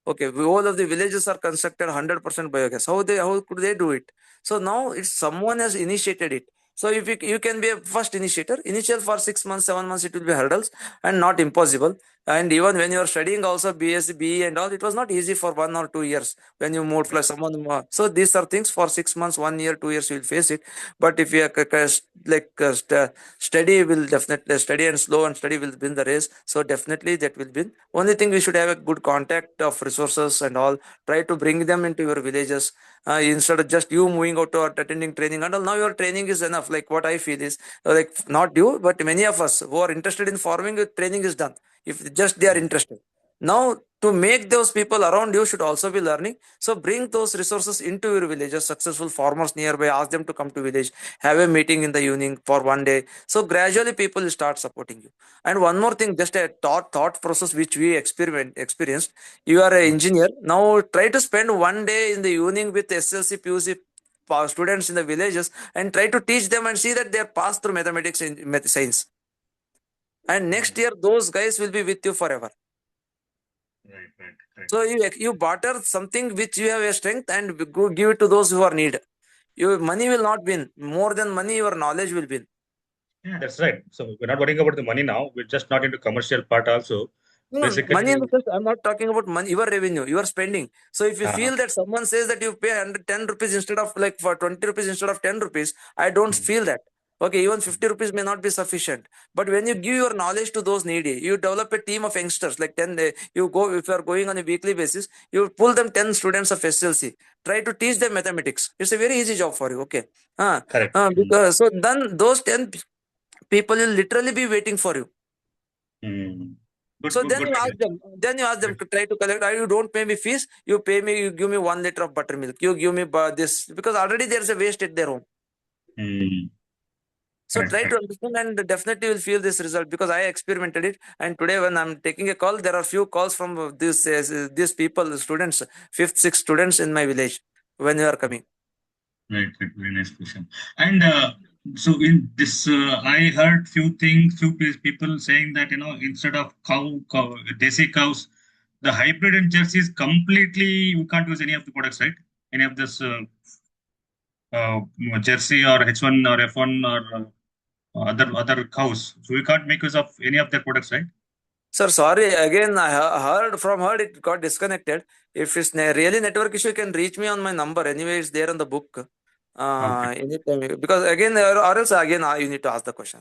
Okay, all of the villages are constructed 100% biogas. How could they do it? So now it's someone has initiated it. So if you can be a first initiator, initial for 6 months, 7 months, it will be hurdles and not impossible. And even when you are studying also BSc, BE and all, it was not easy for 1 or 2 years when you moved Right. for someone. So these are things for 6 months, 1 year, 2 years, you will face it. But if you are steady, will definitely steady and slow and steady will win the race. So definitely that will win. Only thing we should have a good contact of resources and all. Try to bring them into your villages instead of just you moving out or attending training and all. Now your training is enough. Like what I feel is like not you, but many of us who are interested in farming, training is done. if just they are interested. Now, to make those people around you should also be learning. So bring those resources into your villages, successful farmers nearby, ask them to come to village, have a meeting in the evening for one day. So gradually people will start supporting you. And one more thing, just a thought process which we experienced. You are an engineer. Now try to spend one day in the evening with SLC, PUC students in the villages and try to teach them and see that they are passed through mathematics and science. And next year, those guys will be with you forever. Right, right, right. So you barter something which you have a strength and go give it to those who are need. Your money will not win. More than money, your knowledge will win. Yeah, that's right. So we're not worrying about the money now. We're just not into commercial part also. No, money in the Basically, sense, I'm not talking about money, your revenue, you are spending. So if you uh, feel that someone says that you pay 110 rupees instead of like for 20 rupees instead of 10 rupees, I don't feel that. Okay, even 50 rupees may not be sufficient. But when you give your knowledge to those needy, you develop a team of youngsters, like 10, you go, if you are going on a weekly basis, you pull them 10 students of SLC. Try to teach them mathematics. It's a very easy job for you. Okay. correct. Because, so then those 10 people will literally be waiting for you. Mm. Good, So good, then good you to ask them, to try to collect. You don't pay me fees. You pay me. You give me 1 liter of buttermilk. You give me this because already there's a waste at their home. hear. So Correct, try to correct. understand and definitely will feel this result because I experimented it. And today when I'm taking a call, there are few calls from these people, students, fifth, sixth students in my village when you are coming. Right, right. Very nice question. And so in this, I heard few people saying that instead of desi cows, the hybrid and jersey is completely we can't use any of the products, right? Any of this uh, jersey or H1 or F1 or other cows. So we can't make use of any of their products, right? Sir, sorry again. I heard it got disconnected. If it's really network issue, you can reach me on my number. Anyway, it's there on the book. Okay. Anytime because again or else again you need to ask the question.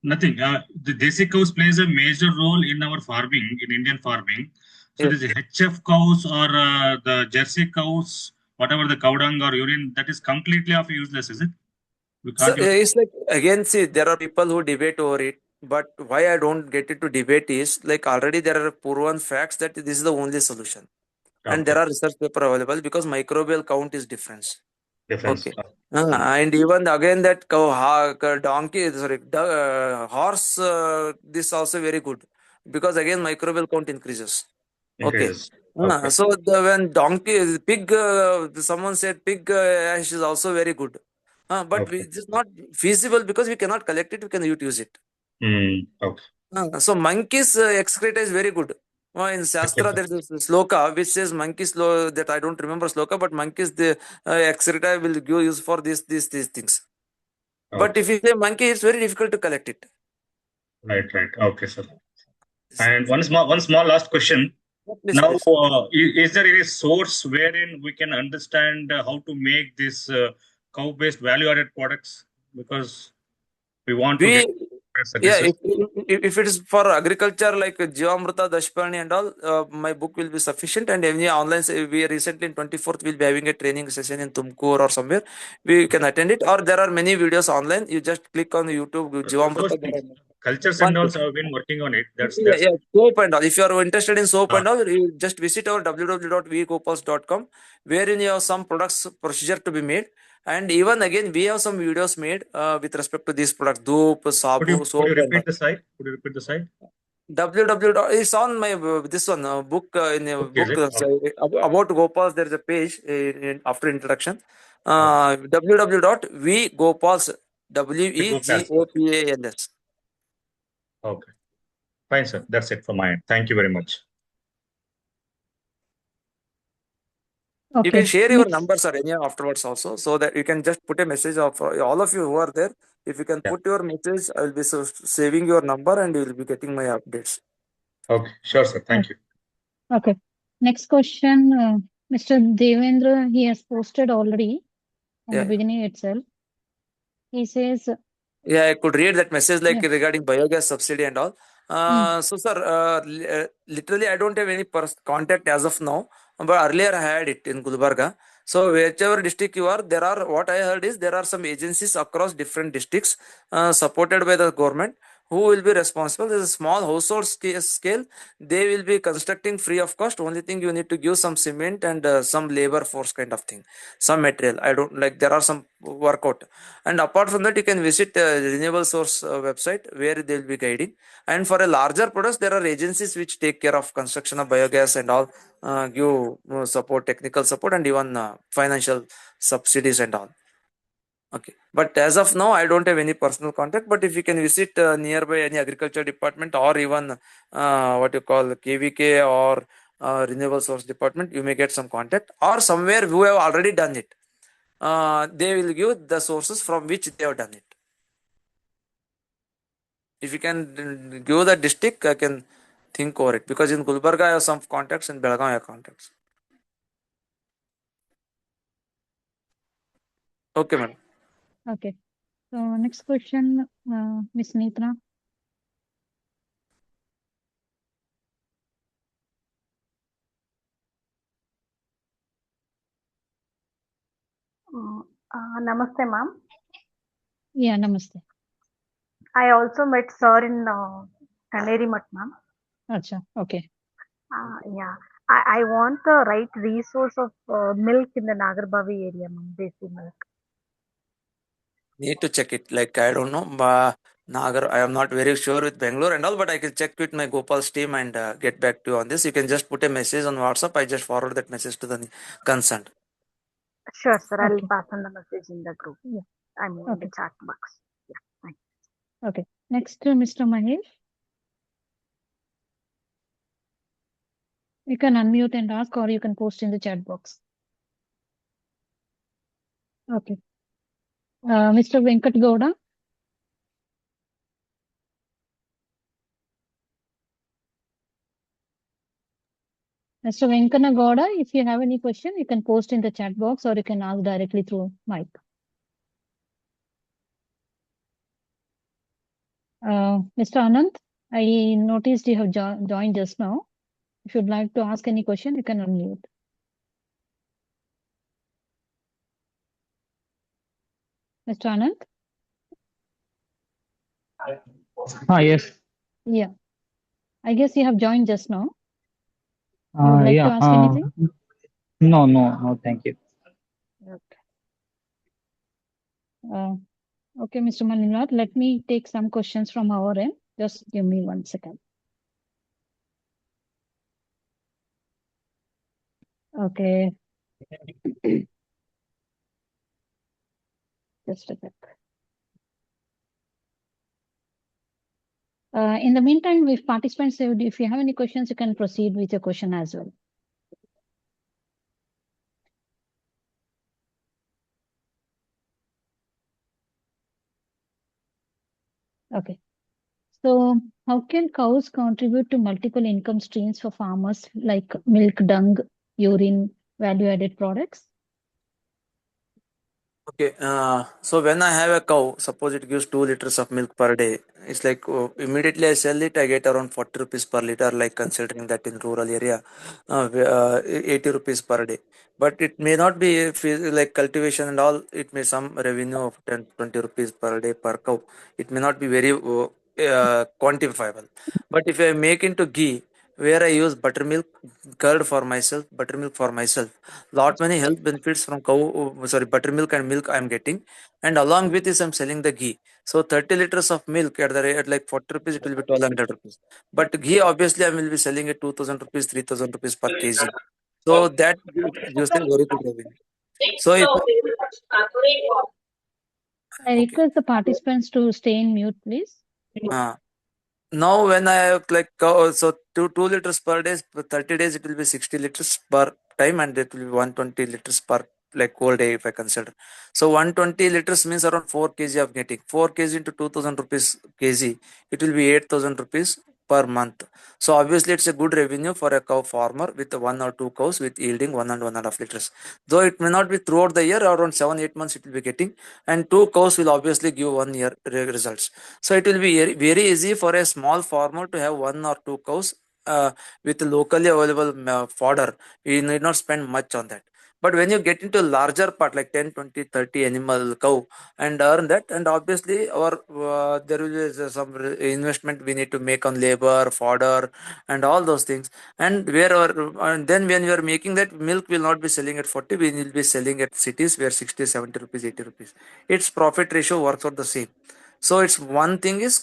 Nothing. The desi cows plays a major role in our farming, in Indian farming. So Yes. this HF cows or the Jersey cows, whatever the cow dung or urine, that is completely of useless, is it? We So can't use. it's like again, see, there are people who debate over it. But why I don't get it to debate is like already there are proven facts that this is the only solution, and there Okay. are research paper available because microbial count is different. Difference. Okay. And even again that donkey, sorry, horse, this also very good because again microbial count increases. Okay. Increases. Okay. So when donkey, pig, someone said pig ash is also very good. But Okay. it is not feasible because we cannot collect it, we can use it. Okay. So monkey's excreta is very good. In Shastra, Okay. there is a sloka which says monkey's that I don't remember sloka, but monkey's the excreta will give use for these things. But Okay. if you say monkey, it's very difficult to collect it. Right. Right. Okay, sir. Yes. And one small last question. Please, Now, please. is there any source wherein we can understand how to make this cow-based value-added products? Because we want to We get Yeah, services. if it is for agriculture like Jivamrita, Dashpani and all, my book will be sufficient. And any online, we recently in 24th will be having a training session in Tumkur or somewhere. We can attend it. Or there are many videos online. You just click on YouTube, Those Jivamrita. There things. are Cultures one and thing. also have been working on it. Yeah, That's yeah, soap and all. If you are interested in soap uh, and all, you just visit our www.vgopals.com, wherein you have some products procedure to be made. And even again, we have some videos made with respect to these products, doop, sabu, could you soap, and repeat all. the site? Could you repeat the site? www. It's on my this one book in a Okay, is book it? so, about Gopals. There is a page after introduction. Okay. www.vgopals Go fast. Okay. wegopals. Okay. Fine, sir. That's it from my end. Thank you very much. You can Okay. share your Next. numbers or any afterwards also, so that you can just put a message of all of you who are there. If you can Yeah. put your message, I will be saving your number and you will be getting my updates. Okay. Sure, sir. Oh, Thank you. okay. Next question, Mr. Devendra, he has posted already in the Yeah. beginning itself. He says, Yeah, I could read that message like yeah, regarding biogas subsidy and all. mm, So, sir, literally, I don't have any contact as of now, but earlier I had it in Gulbarga. So, whichever district you are, what I heard is there are some agencies across different districts supported by the government who will be responsible? There's a small household scale. They will be constructing free of cost. Only thing you need to give some cement and some labor force kind of thing, some material. I don't like, there are some workout. And apart from that, you can visit renewable source website where they will be guiding. And for a larger products, there are agencies which take care of construction of biogas and all, give support, technical support, and even financial subsidies and all. Okay, but as of now, I don't have any personal contact. But if you can visit nearby any agriculture department, or even what you call KVK or renewable source department, you may get some contact, or somewhere who have already done it. They will give the sources from which they have done it. If you can give the district, I can think over it, because in Gulbarga I have some contacts, in Belgaum I have contacts. Okay, madam. Okay. So next question, Miss Netra. Namaste, ma'am. Yeah, namaste. I also met sir in Kaneri Mat, ma'am. Acha, okay. Yeah. I want the right resource of milk in the Nagarbavi area, ma'am. Desi milk. Need to check it. Like, I don't know, Nagar, I am not very sure with Bangalore and all, but I can check with my Gopal's team and get back to you on this. You can just put a message on WhatsApp. I just forward that message to the concerned. Sure, sir. I'll Okay. pass on the message in the group. Yeah. I mean, in the Okay. chat box. Yeah. Thank you. Okay. Next, Mr. Mahesh. You can unmute and ask, or you can post in the chat box. Okay. Mr. Venkat Gowda. Mr. Venkana Gowda, if you have any question, you can post in the chat box, or you can ask directly through mic. Mr. Anand, I noticed you have joined just now. If you'd like to ask any question, you can unmute. Mr. Anand? Yes. Yeah. I guess you have joined just now. You would like to Yeah. ask anything? No, thank you. Okay. Okay, Mr. Mallinath, let me take some questions from our end. Just give me 1 second. Okay. Just a sec. In the meantime, if participants, if you have any questions, you can proceed with your question as well. Okay. So how can cows contribute to multiple income streams for farmers, like milk, dung, urine, value-added products? Okay, so when I have a cow, suppose it gives 2 liters of milk per day, it's like immediately I sell it, I get around 40 rupees per liter, like considering that in rural area, 80 rupees per day. But it may not be, if like cultivation and all, it may some revenue of 10, 20 rupees per day per cow. It may not be very quantifiable. But if I make into ghee, where I use buttermilk, curd for myself, buttermilk for myself, lot many health benefits from cow, sorry, buttermilk and milk I'm getting, and along with this I'm selling the ghee. So 30 liters of milk at the rate at like 40 rupees, it will be 1200 rupees. But ghee obviously I will be selling at 2000 rupees, 3000 rupees per kg. So that gives them very good revenue. So if I okay, request the participants to stay in mute, please. uh, now when I have like so 2 liters per day, for 30 days it will be 60 liters per time, and it will be 120 liters per like whole day if I consider. So 120 liters means around 4 kg of getting. 4 kg into 2000 rupees kg, it will be 8000 rupees per month. So obviously it's a good revenue for a cow farmer with 1 or 2 cows with yielding 1 and 1.5 liters. Though it may not be throughout the year, around 7-8 months it will be getting, and 2 cows will obviously give 1 year results. So it will be very easy for a small farmer to have 1 or 2 cows with locally available fodder. We need not spend much on that. But when you get into larger part like 10, 20, 30 animal cow and earn that, and obviously our there will be some investment we need to make on labor, fodder, and all those things. And and then when we are making that, milk will not be selling at 40, we will be selling at cities where 60, 70 rupees, 80 rupees. Its profit ratio works out the same. So it's one thing is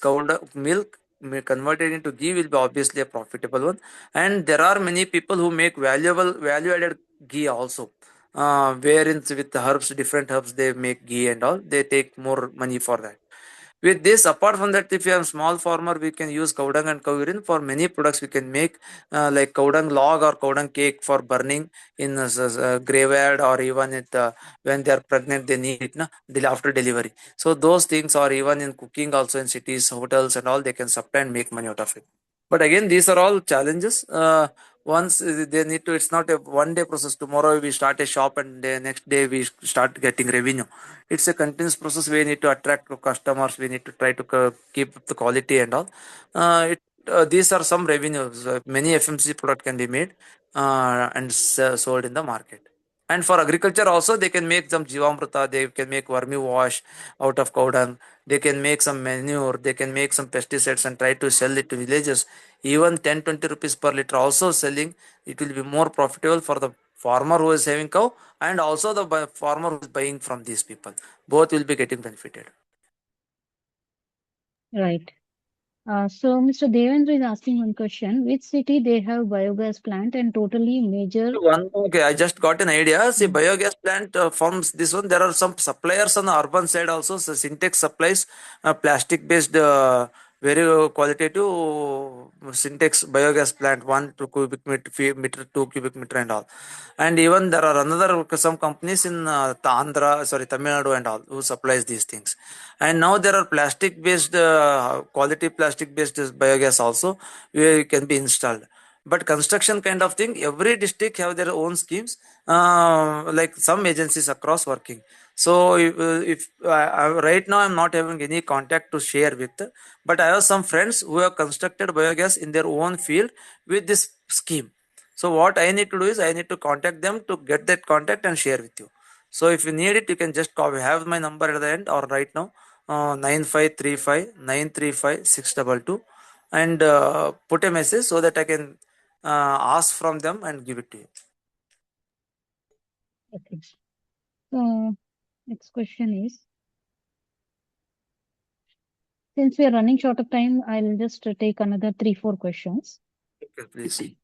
milk converted into ghee will be obviously a profitable one, and there are many people who make value added ghee also, wherein with the herbs, different herbs they make ghee and all, they take more money for that. With this, apart from that, if you have small farmer, we can use cow dung and cow urine for many products. We can make like cow dung log or cow dung cake for burning in graveyard, or even when they are pregnant, they need it after delivery. So those things, or even in cooking also in cities, hotels and all, they can supply and make money out of it. But again, these are all challenges. Once they need to, it's not a one day process. Tomorrow we start a shop and the next day we start getting revenue. It's a continuous process. We need to attract customers. We need to try to keep the quality and all. These are some revenues. Many FMC product can be made and sold in the market. And for agriculture also, they can make some jivamrita, they can make vermi wash out of cow dung, they can make some manure, they can make some pesticides and try to sell it to villages. Even 10, 20 rupees per liter also selling, it will be more profitable for the farmer who is having cow and also the farmer who is buying from these people. Both will be getting benefited. Right. So Mr. Devendra is asking one question. Which city they have biogas plant and totally major? Okay, I just got an idea. See, biogas plant forms this one. There are some suppliers on the urban side also. So Syntex supplies plastic-based, very qualitative Syntex biogas plant, 1 2 cubic meter, 2 cubic meter and all. And even there are another some companies in Tamil Nadu and all who supplies these things. And now there are plastic-based, quality plastic-based biogas also where it can be installed. But construction kind of thing, every district have their own schemes, like some agencies across working. So right now I'm not having any contact to share with, but I have some friends who have constructed biogas in their own field with this scheme. So what I need to do is I need to contact them to get that contact and share with you. So if you need it, you can just call. Have my number at the end or right now, 9535 935 622, and put a message so that I can ask from them and give it to you. Okay. So next question is, since we are running short of time, I'll just take another 3-4 questions. Okay, please.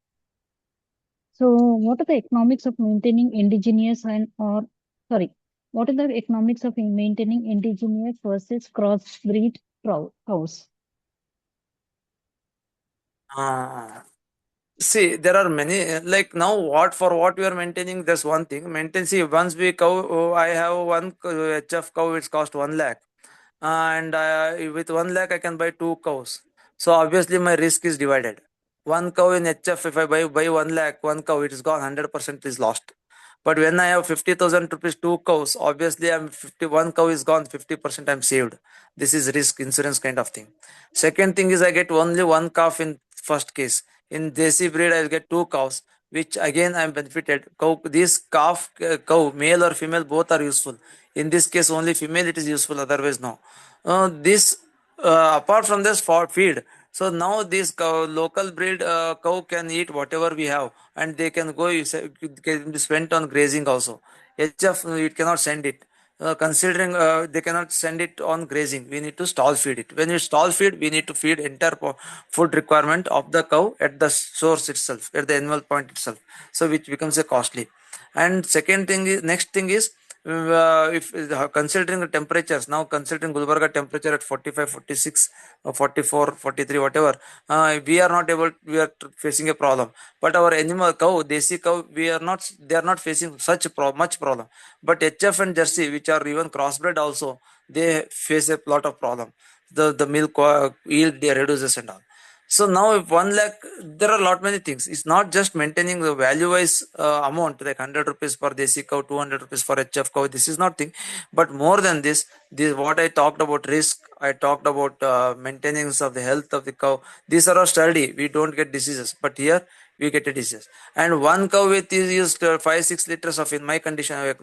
So what are the economics of maintaining indigenous what are the economics of maintaining indigenous versus crossbreed cows? See, there are many, like now what we are maintaining, there's one thing. See, once we cow, I have one HF cow, it's cost 1 lakh. And with 1 lakh, I can buy 2 cows. So obviously my risk is divided. One cow in HF, if I buy 1 lakh, one cow, it is gone, 100% is lost. But when I have 50,000 rupees, 2 cows, obviously I'm 51 cow is gone, 50% I'm saved. This is risk insurance kind of thing. Second thing is I get only one calf in first case. In Desi breed, I'll get 2 cows, which again I'm benefited. This cow, male or female, both are useful. In this case, only female it is useful, otherwise no. This apart from this for feed. So now this local breed cow can eat whatever we have, and they can go. It can be spent on grazing also. HF it cannot send it. Considering they cannot send it on grazing, we need to stall feed it. When you stall feed, we need to feed entire food requirement of the cow at the source itself, at the animal point itself. So which becomes a costly. And next thing is, if considering the temperatures, now considering Gulbarga temperature at 45, 46, or 44, 43, whatever, we are facing a problem. But our animal cow, Desi cow, they are not facing such much problem. But HF and Jersey, which are even crossbred also, they face a lot of problem. The milk yield reduces and all. So now if 1 lakh, there are a lot many things. It's not just maintaining the value wise amount like 100 rupees for Desi cow, 200 rupees for HF cow. This is nothing. But more than this what I talked about risk, I talked about maintenance of the health of the cow. These are all sturdy. We don't get diseases. But here we get a disease. And one cow with is used 5-6 liters of, in my condition,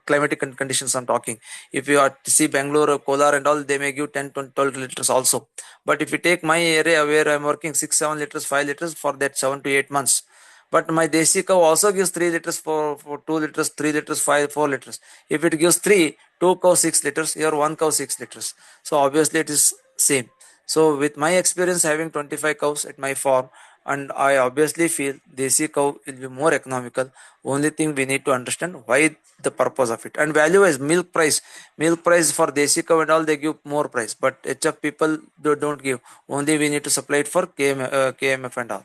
climatic conditions I'm talking. If you are to see Bangalore or Kolar and all, they may give 10-12 liters also. But if you take my area where I'm working, 6-7 liters, 5 liters for that 7 to 8 months. But my desi cow also gives 3 liters for 2 liters, 3 liters, 4 liters. If it gives 3, 2 cows 6 liters, your 1 cow 6 liters. So obviously it is same. So with my experience having 25 cows at my farm, and I obviously feel desi cow will be more economical. Only thing we need to understand why the purpose of it. And value is milk price. Milk price for desi cow and all, they give more price. But HF people don't give. Only we need to supply it for KMF and all.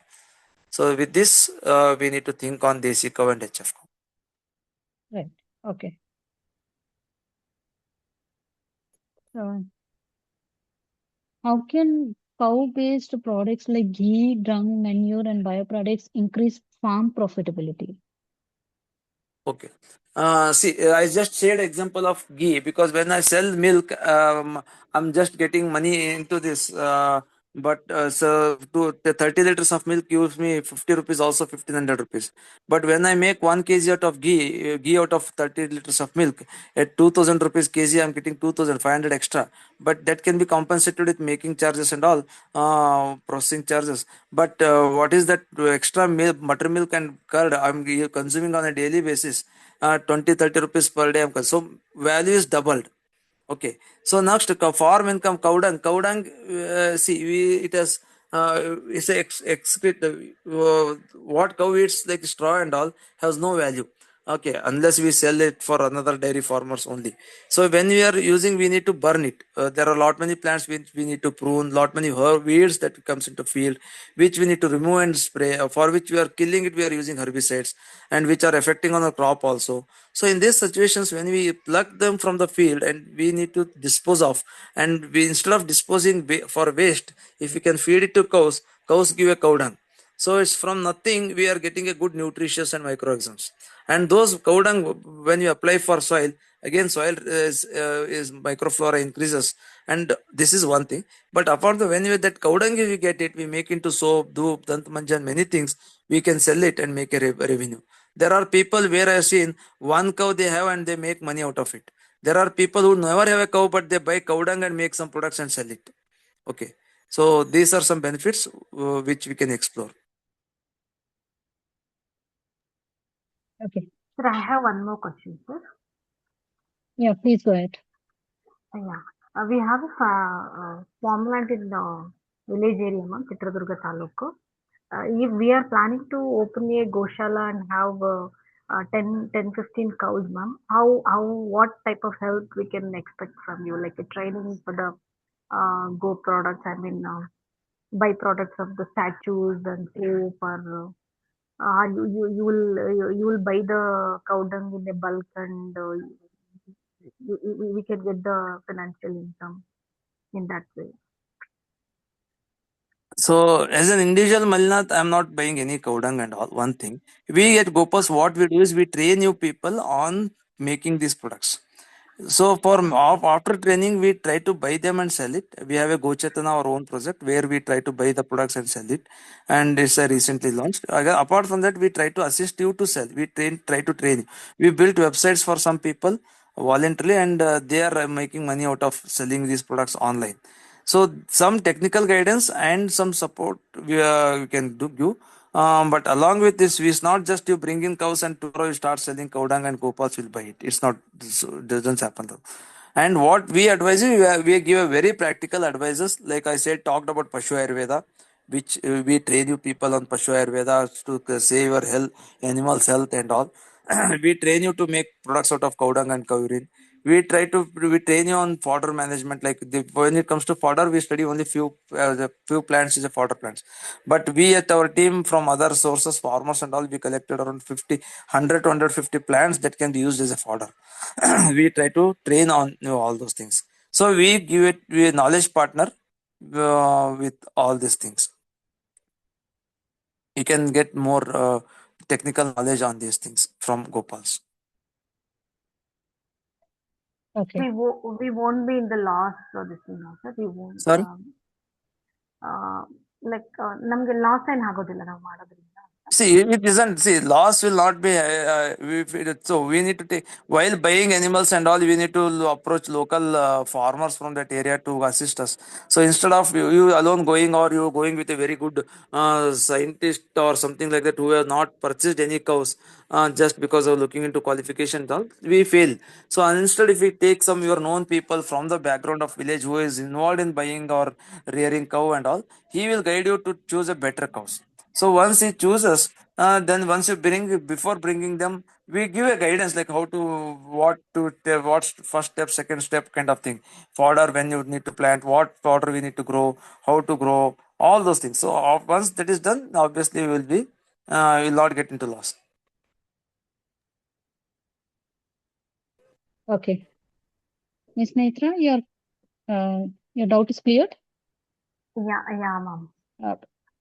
So with this, we need to think on desi cow and HF cow. Right. Okay. How can cow-based products like ghee, dung, manure, and bioproducts increase farm profitability? Okay. See, I just shared example of ghee because when I sell milk, I'm just getting money into this. So the 30 liters of milk gives me 50 rupees, also 1500 rupees. But when I make 1 kg out of ghee out of 30 liters of milk at 2000 rupees kg, I'm getting 2500 extra. But that can be compensated with making charges and all, processing charges. But what is that extra milk, buttermilk and curd I'm consuming on a daily basis? 20-30 rupees per day. So value is doubled. Okay. So next, farm income, cow dung. Cow dung, it has, it's a excrete. What cow eats like straw and all has no value. Okay, unless we sell it for another dairy farmers only. So when we are using, we need to burn it. There are a lot many plants which we need to prune, lot many weeds that comes into field, which we need to remove and spray. For which we are killing it, we are using herbicides, and which are affecting on the crop also. So in these situations, when we pluck them from the field and we need to dispose of, and we, instead of disposing for waste, if we can feed it to cows, cows give a cow dung. So it's from nothing we are getting a good nutritious and microorganisms. And those cow dung, when you apply for soil, again soil is microflora increases. And this is one thing. But apart from when you that cow dung, if we get it, we make into soap, doop, dant manjan, many things. We can sell it and make a revenue. There are people where I have seen one cow they have and they make money out of it. There are people who never have a cow but they buy cow dung and make some products and sell it. Okay. So these are some benefits which we can explore. Okay. Sir, I have one more question, sir. Yeah, please go ahead. Yeah. We have a farmland in village area, ma'am, Chitradurga Taluku. If we are planning to open a Goshala and have 10-15 cows, ma'am, what type of help we can expect from you? Like a training for the go products, I mean, byproducts of the statues and soap, or you will buy the cow dung in a bulk, and we can get the financial income in that way. So as an individual Mallinath, I'm not buying any cow dung and all. One thing, we at Gopas, what we do is we train you people on making these products. So for after training, we try to buy them and sell it. We have a Gochetana, our own project, where we try to buy the products and sell it, and it's recently launched. Apart from that, we try to assist you to sell. We try to train you. We built websites for some people voluntarily, and they are making money out of selling these products online. So some technical guidance and some support we can give. But along with this, it's not just you bring in cows and tomorrow you start selling cow dung and Gopals will buy it. It's not, doesn't happen though. And what we advise you, we give a very practical advices. Like I said, talked about Pashu Ayurveda, which we train you people on Pashu Ayurveda to save your health, animals' health and all. We train you to make products out of cow dung and cow urine. We train you on fodder management. Like when it comes to fodder, we study only the few plants is a fodder plants. But we at our team from other sources, farmers and all, we collected around 100 to 150 plants that can be used as a fodder. We try to train on all those things. So we give it we a knowledge partner with all these things. You can get more technical knowledge on these things from Gopals. Okay. We won't be in the loss or this thing, no, sir. We won't. Sorry? Like ನಮ್ಗೆ loss ಏನ್ ಆಗೋದಿಲ್ಲ ನಾವು ಮಾಡೋದ್ರಿಂದ. See, it isn't. See, loss will not be. So we need to take while buying animals and all. We need to approach local farmers from that area to assist us. So instead of you alone going, or you going with a very good scientist or something like that who have not purchased any cows just because of looking into qualification and all, we fail. So instead, if we take some your known people from the background of village who is involved in buying or rearing cow and all, he will guide you to choose a better cows. So once he chooses, then once you bring before bringing them, we give a guidance like how to what's first step, second step kind of thing. Fodder when you need to plant, what fodder we need to grow, how to grow, all those things. So once that is done, obviously we will not get into loss. Okay. Ms. Netra, your doubt is cleared? Yeah, ma'am.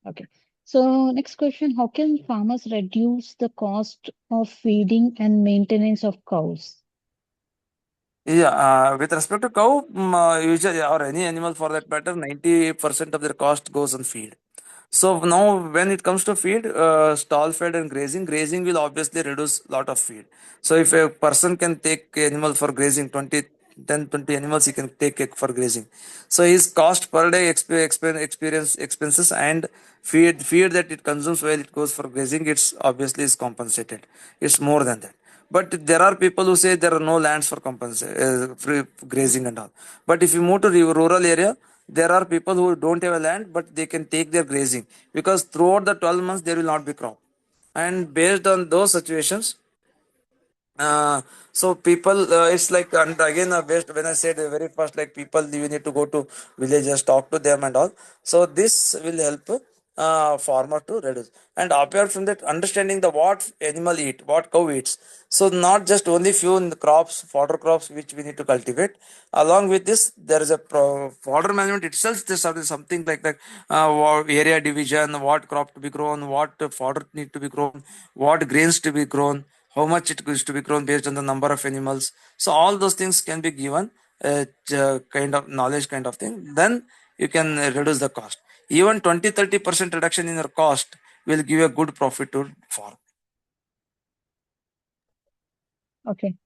Okay. So next question, how can farmers reduce the cost of feeding and maintenance of cows? Yeah, with respect to cow, usually or any animal for that matter, 90% of their cost goes on feed. So now when it comes to feed, stall fed and grazing will obviously reduce lot of feed. So if a person can take animal for grazing, 20 animals he can take it for grazing. So his cost per day expenses and feed that it consumes while it goes for grazing, it's obviously is compensated. It's more than that. But there are people who say there are no lands for free grazing and all. But if you move to the rural area, there are people who don't have a land, but they can take their grazing because throughout the 12 months there will not be crop. And based on those situations, so people, it's like, and again, based when I said very first, like people, you need to go to villages, talk to them and all. So this will help farmer to reduce. And apart from that, understanding the what animal eat, what cow eats. So not just only few in the crops, fodder crops, which we need to cultivate. Along with this, there is a fodder management itself. There's something like that, area division, what crop to be grown, what fodder need to be grown, what grains to be grown, how much it is to be grown based on the number of animals. So all those things can be given a kind of knowledge kind of thing. Then you can reduce the cost. Even 20-30% reduction in your cost will give a good profit to farm. Okay.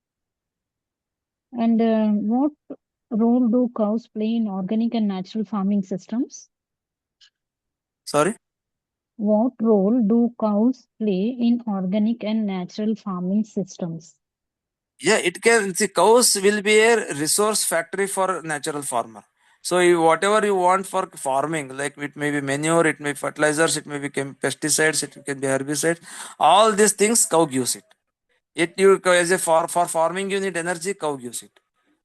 And what role do cows play in organic and natural farming systems? Sorry. What role do cows play in organic and natural farming systems? Yeah, it can. See, cows will be a resource factory for natural farmer. So whatever you want for farming, like it may be manure, it may be fertilizers, it may be pesticides, it can be herbicides. All these things, cow gives it. It you as a for farming you need energy, cow gives it.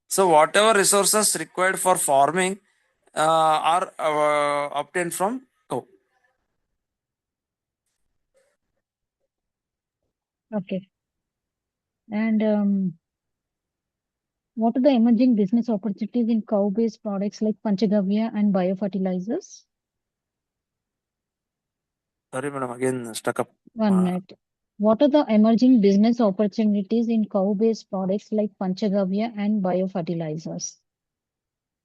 So whatever resources required for farming are obtained from cow. Okay. And what are the emerging business opportunities in cow-based products like Panchagavya and biofertilizers? Sorry, madam, again stuck up. One minute. What are the emerging business opportunities in cow-based products like Panchagavya and biofertilizers?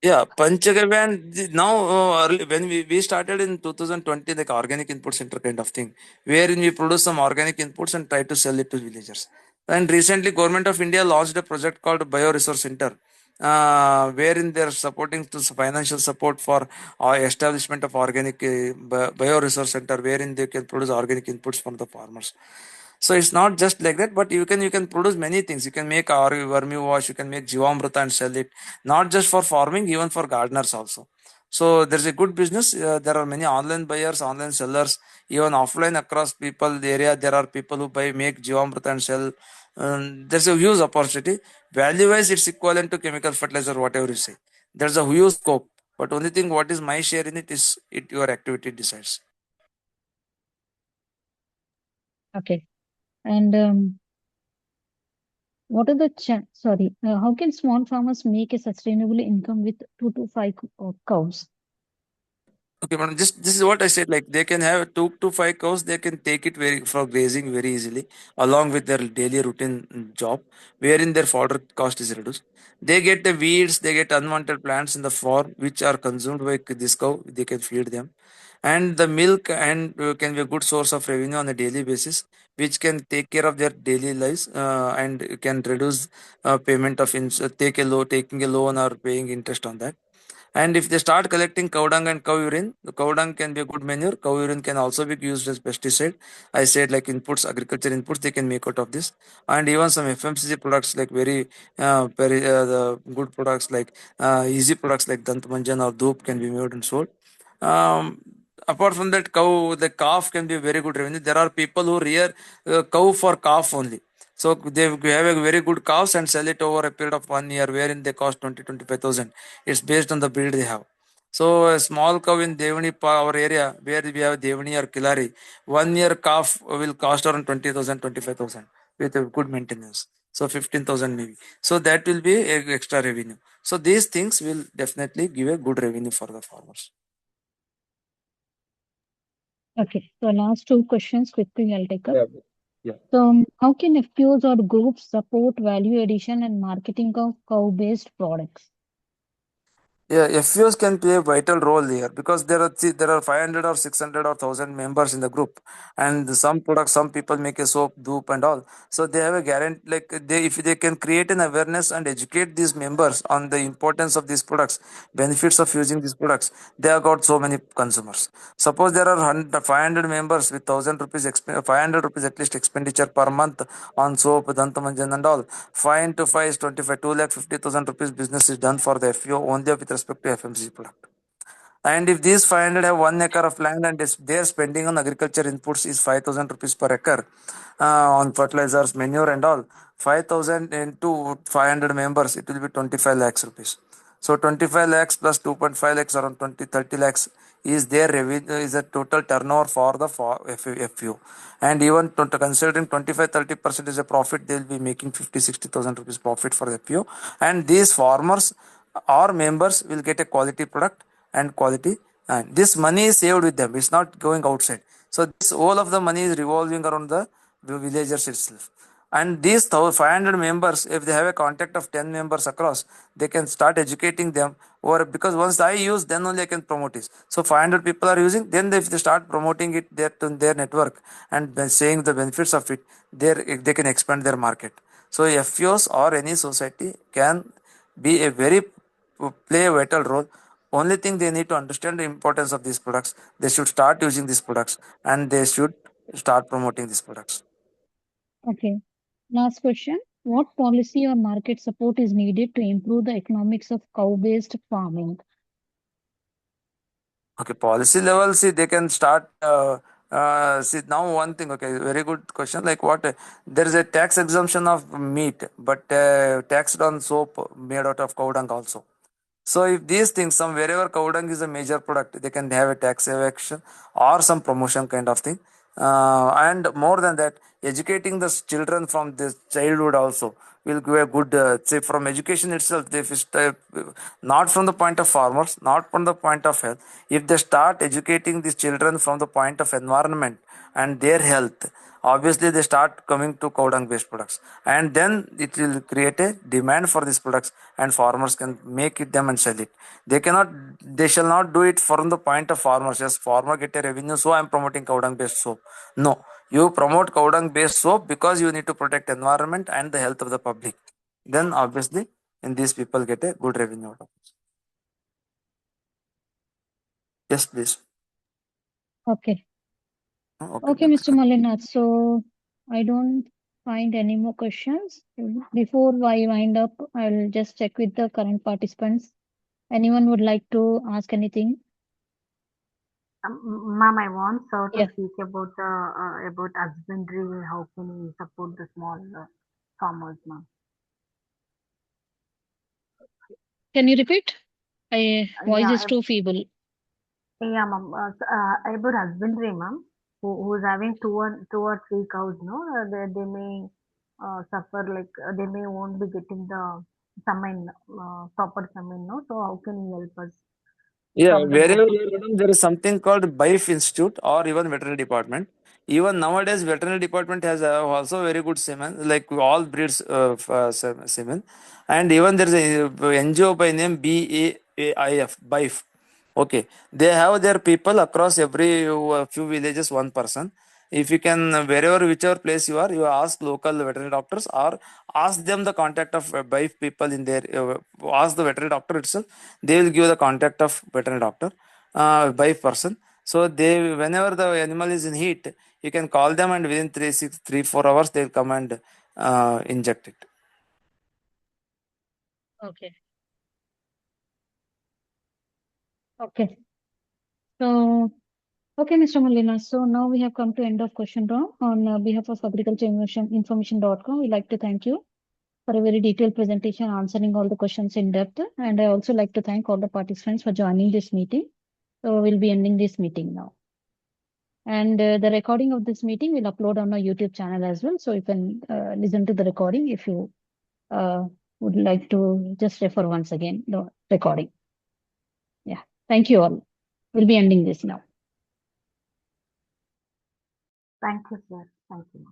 Yeah, Panchagavan. Now, when we started in 2020, like organic input center kind of thing, wherein we produce some organic inputs and try to sell it to villagers. And recently, Government of India launched a project called Bioresource Center, wherein they are supporting to financial support for establishment of organic bioresource center, wherein they can produce organic inputs from the farmers. So it's not just like that, but you can produce many things. You can make our vermi wash, you can make jivamrita and sell it, not just for farming, even for gardeners also. So there's a good business. There are many online buyers, online sellers, even offline across people the area. There are people who make jivamrita and sell. There's a huge opportunity. Value wise, it's equivalent to chemical fertilizer, whatever you say. There's a huge scope. But only thing, what is my share in it is it your activity decides. Okay. And what are the how can small farmers make a sustainable income with 2 to 5 cows? Okay, madam. Just this is what I said. Like they can have 2 to 5 cows. They can take it very for grazing very easily, along with their daily routine job, wherein their fodder cost is reduced. They get the weeds. They get unwanted plants in the farm, which are consumed by this cow. They can feed them, and the milk and can be a good source of revenue on a daily basis, which can take care of their daily lives and can reduce payment of taking a loan or paying interest on that. And if they start collecting cow dung and cow urine, the cow dung can be a good manure. Cow urine can also be used as pesticide. I said like inputs, agriculture inputs, they can make out of this. And even some FMCG products like the good products like easy products like Dantmanjan or Doop can be made and sold. Um, Apart from that, the calf can be a very good revenue. There are people who rear cow for calf only. So they have a very good cows and sell it over a period of 1 year, wherein they cost 20-25,000. It's based on the breed they have. So a small cow in our area, where we have Devani or Kilari, 1 year calf will cost around 20,000, 25,000 with a good maintenance. So 15,000 maybe. So that will be a extra revenue. So these things will definitely give a good revenue for the farmers. Okay, so last two questions quickly I'll take up. Yeah. Yeah. So, how can FPOs or groups support value addition and marketing of cow-based products? Yeah, FUs can play a vital role here because there are 500 or 600 or 1,000 members in the group, and some products, some people make a soap, dupe, and all. So they have a guarantee, like if they can create an awareness and educate these members on the importance of these products, benefits of using these products, they have got so many consumers. Suppose there are 500 members with 500 rupees at least expenditure per month on soap, Dantamanjan, and all. 5 into 5 is 25, 2,50,000 rupees business is done for the FPO only with respect to FMCG product. And if these 500 have 1 acre of land and their spending on agriculture inputs is 5,000 rupees per acre on fertilizers, manure, and all, 5,000 into 500 members, it will be 25 lakhs rupees. So 25 lakhs plus 2.5 lakhs, around 20-30 lakhs is their revenue, is a total turnover for the FU. And even considering 25-30% is a profit, they will be making 50-60,000 rupees profit for the FU. And these farmers or members will get a quality product and quality, and this money is saved with them, it's not going outside. So this all of the money is revolving around the villagers itself. And these 500 members, if they have a contact of 10 members across, they can start educating them, or because once I use, then only I can promote it. So 500 people are using, then if they start promoting it there to their network and then saying the benefits of it, they can expand their market. So FPOs or any society can be a very play a vital role. Only thing they need to understand the importance of these products. They should start using these products and they should start promoting these products. Okay, last question. What policy or market support is needed to improve the economics of cow-based farming? Okay, policy level, see, they can start. See, now one thing, okay, very good question. Like what? There is a tax exemption of meat, but taxed on soap made out of cow dung also. So if these things, some wherever cow dung is a major product, they can have a tax evasion or some promotion kind of thing. And more than that, educating the children from this childhood also will give a good, say from education itself, not from the point of farmers, not from the point of health. If they start educating these children from the point of environment and their health, obviously they start coming to cow dung based products, and then it will create a demand for these products, and farmers can make it them and sell it. They shall not do it from the point of farmers. Yes, farmer get a revenue, so I am promoting cow dung based soap. No, you promote cow dung based soap because you need to protect environment and the health of the public. Then obviously, and these people get a good revenue out of it. Yes, please. Okay. Okay, Okay, Mr. Mallinath. So I don't find any more questions. Before I wind up, I'll just check with the current participants. Anyone would like to ask anything? Ma'am, I want sir to Yeah. speak about about husbandry. How can we support the small farmers, ma'am? Can you repeat? My voice is Yeah, too feeble. yeah, ma'am. About husbandry, ma'am, who's having two or three cows, no, they may suffer like they may won't be getting the proper semen, no. So how can you help us? Yeah, from the wherever both. you go down, there is something called BIF Institute or even veterinary department. Even nowadays, veterinary department has also very good semen, like all breeds of semen. And even there is a NGO by name BAIF, BIF. Okay, they have their people across every few villages, one person. If you can, wherever, whichever place you are, you ask local veterinary doctors or ask them the contact of BIF people in there. Ask the veterinary doctor itself. They will give the contact of veterinary doctor, BIF person. So they, whenever the animal is in heat, you can call them and within 4 hours they'll come and inject it. Okay. Okay. So, okay, Mr. Mallinath. So now we have come to end of question round. On behalf of agriculture information.com, we'd like to thank you for a very detailed presentation, answering all the questions in depth. And I also like to thank all the participants for joining this meeting. So we'll be ending this meeting now. And the recording of this meeting will upload on our YouTube channel as well. So you can listen to the recording if you would like to just refer once again the recording. Yeah. Thank you all. We'll be ending this now. Thank you, sir. Thank you.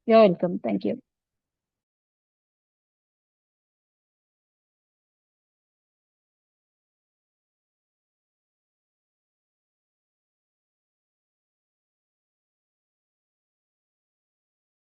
You're welcome. Thank you.